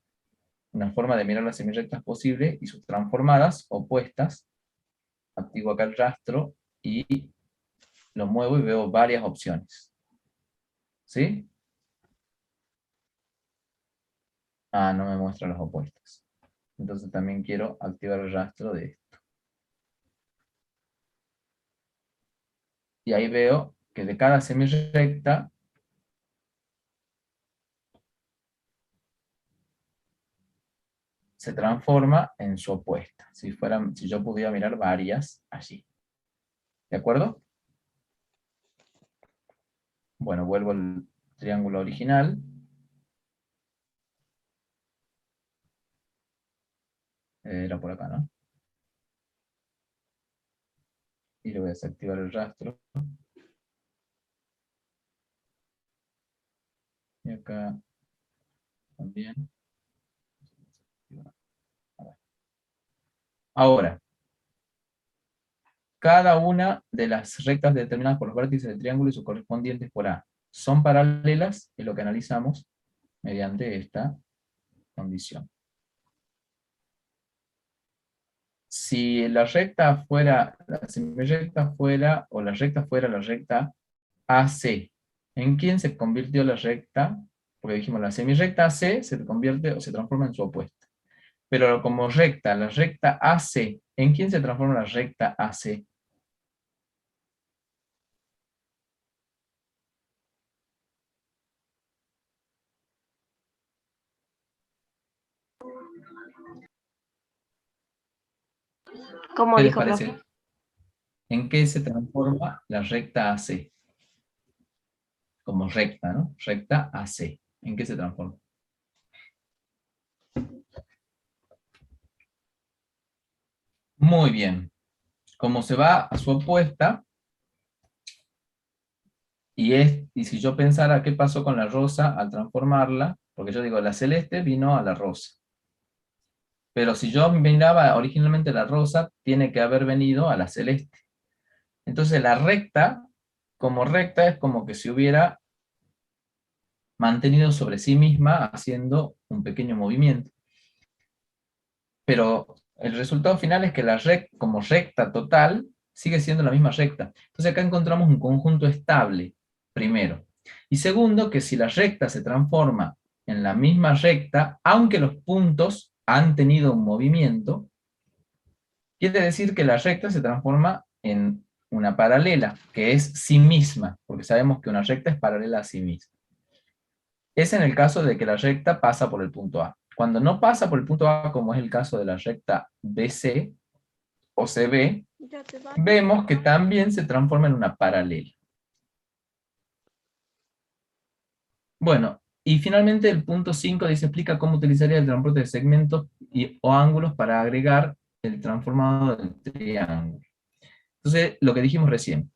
Una forma de mirar las semirrectas posibles y sus transformadas opuestas. Activo acá el rastro y lo muevo y veo varias opciones. ¿Sí? Ah, no me muestra las opuestas. Entonces también quiero activar el rastro de esto. Y ahí veo que de cada semirrecta se transforma en su opuesta. Si yo pudiera mirar varias allí. ¿De acuerdo? Bueno, vuelvo al triángulo original. Era por acá, ¿no? Y le voy a desactivar el rastro. Y acá también. Ahora, cada una de las rectas determinadas por los vértices del triángulo y sus correspondientes por A son paralelas, es lo que analizamos mediante esta condición. Si la recta fuera, la semirrecta fuera, o la recta fuera la recta AC, ¿en quién se convirtió la recta? Porque dijimos, la semirrecta AC se convierte o se transforma en su opuesta. Pero como recta, la recta AC, ¿en quién se transforma la recta AC? ¿Cómo ¿Qué les dijo, parece? profe? ¿En qué se transforma la recta AC? Como recta, ¿no? Recta AC. ¿En qué se transforma? Muy bien. Como se va a su opuesta, y si yo pensara qué pasó con la rosa al transformarla, porque yo digo, la celeste vino a la rosa. Pero si yo miraba originalmente la rosa, tiene que haber venido a la celeste. Entonces la recta, como recta, es como que se hubiera mantenido sobre sí misma haciendo un pequeño movimiento. Pero el resultado final es que la recta, como recta total, sigue siendo la misma recta. Entonces acá encontramos un conjunto estable, primero. Y segundo, que si la recta se transforma en la misma recta, aunque los puntos han tenido un movimiento, quiere decir que la recta se transforma en una paralela, que es sí misma, porque sabemos que una recta es paralela a sí misma. Es en el caso de que la recta pasa por el punto A. Cuando no pasa por el punto A, como es el caso de la recta BC o CB, vemos que también se transforma en una paralela. Bueno, y finalmente el punto 5 dice, explica cómo utilizaría el transporte de segmentos o ángulos para agregar el transformado del triángulo. Entonces, lo que dijimos recién,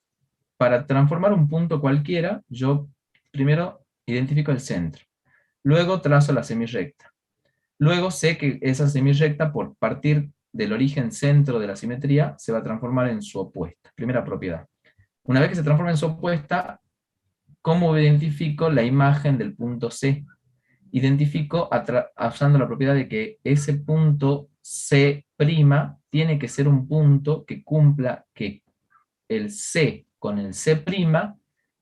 para transformar un punto cualquiera, yo primero identifico el centro, luego trazo la semirrecta. Luego sé que esa semirrecta, por partir del origen centro de la simetría, se va a transformar en su opuesta. Primera propiedad. Una vez que se transforma en su opuesta, ¿cómo identifico la imagen del punto C? Identifico usando la propiedad de que ese punto C' tiene que ser un punto que cumpla que el C con el C'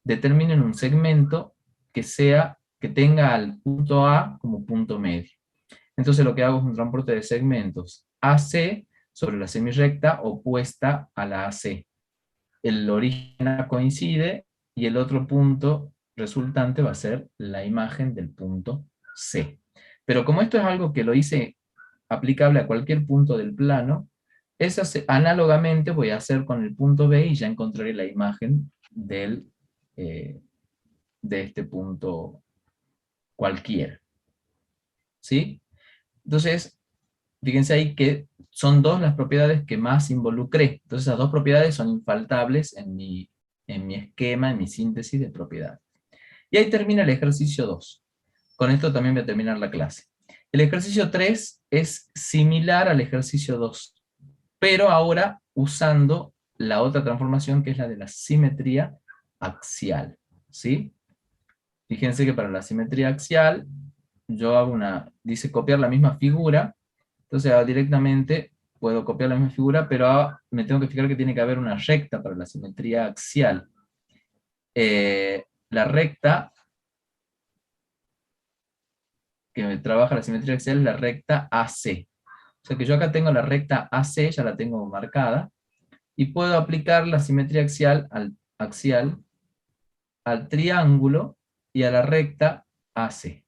determinen un segmento que tenga al punto A como punto medio. Entonces lo que hago es un transporte de segmentos AC sobre la semirrecta opuesta a la AC. El origen A coincide y el otro punto resultante va a ser la imagen del punto C. Pero como esto es algo que lo hice aplicable a cualquier punto del plano, análogamente voy a hacer con el punto B y ya encontraré la imagen de este punto cualquiera. ¿Sí? Entonces, fíjense ahí que son dos las propiedades que más involucré. Entonces, esas dos propiedades son infaltables en mi esquema, en mi síntesis de propiedades. Y ahí termina el ejercicio 2. Con esto también voy a terminar la clase. El ejercicio 3 es similar al ejercicio 2, pero ahora usando la otra transformación que es la de la simetría axial. ¿Sí? Fíjense que para la simetría axial, yo hago dice copiar la misma figura, entonces directamente puedo copiar la misma figura, pero me tengo que fijar que tiene que haber una recta para la simetría axial. La recta que me trabaja la simetría axial es la recta AC. O sea que yo acá tengo la recta AC, ya la tengo marcada, y puedo aplicar la simetría axial al triángulo y a la recta AC.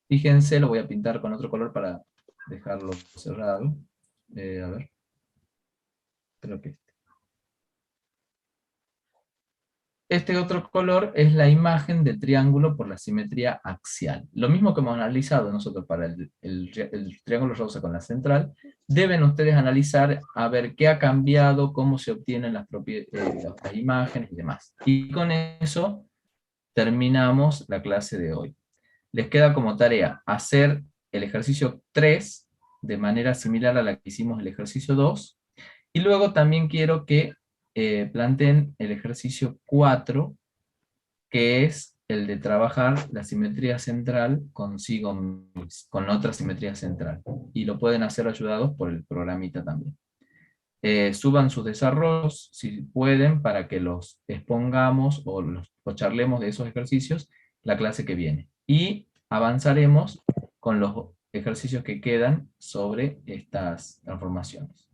Fíjense, lo voy a pintar con otro color para dejarlo cerrado. A ver. Creo que este otro color es la imagen del triángulo por la simetría axial. Lo mismo que hemos analizado nosotros para el triángulo rosa con la central, deben ustedes analizar a ver qué ha cambiado, cómo se obtienen las imágenes y demás. Y con eso terminamos la clase de hoy. Les queda como tarea hacer el ejercicio 3 de manera similar a la que hicimos el ejercicio 2, y luego también quiero que planteen el ejercicio 4, que es el de trabajar la simetría central con otra simetría central. Y lo pueden hacer ayudados por el programita también. Suban sus desarrollos, si pueden, para que los expongamos o charlemos de esos ejercicios la clase que viene. Y avanzaremos con los ejercicios que quedan sobre estas transformaciones.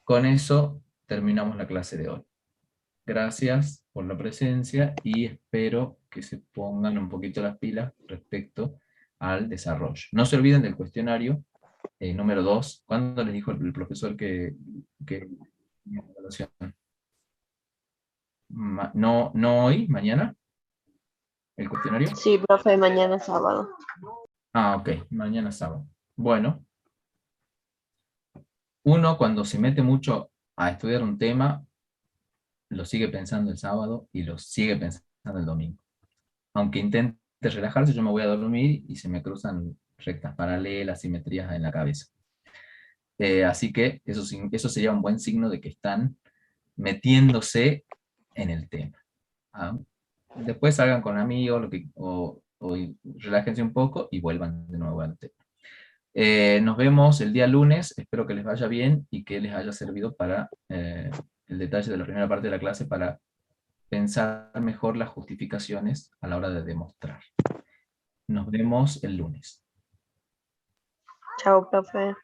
Con eso terminamos la clase de hoy. Gracias por la presencia y espero que se pongan un poquito las pilas respecto al desarrollo. No se olviden del cuestionario número 2. ¿Cuándo les dijo el profesor que tenía evaluación? No hoy, mañana, el cuestionario. Sí, profe, mañana es sábado. Ah, ok, mañana sábado. Bueno, uno cuando se mete mucho a estudiar un tema, lo sigue pensando el sábado y lo sigue pensando el domingo. Aunque intente relajarse, yo me voy a dormir y se me cruzan rectas paralelas, simetrías en la cabeza. Así que eso sería un buen signo de que están metiéndose en el tema. ¿Ah? Después salgan con amigos o relájense un poco y vuelvan de nuevo al tema. Nos vemos el día lunes, espero que les vaya bien y que les haya servido para el detalle de la primera parte de la clase para pensar mejor las justificaciones a la hora de demostrar. Nos vemos el lunes. Chao, profe.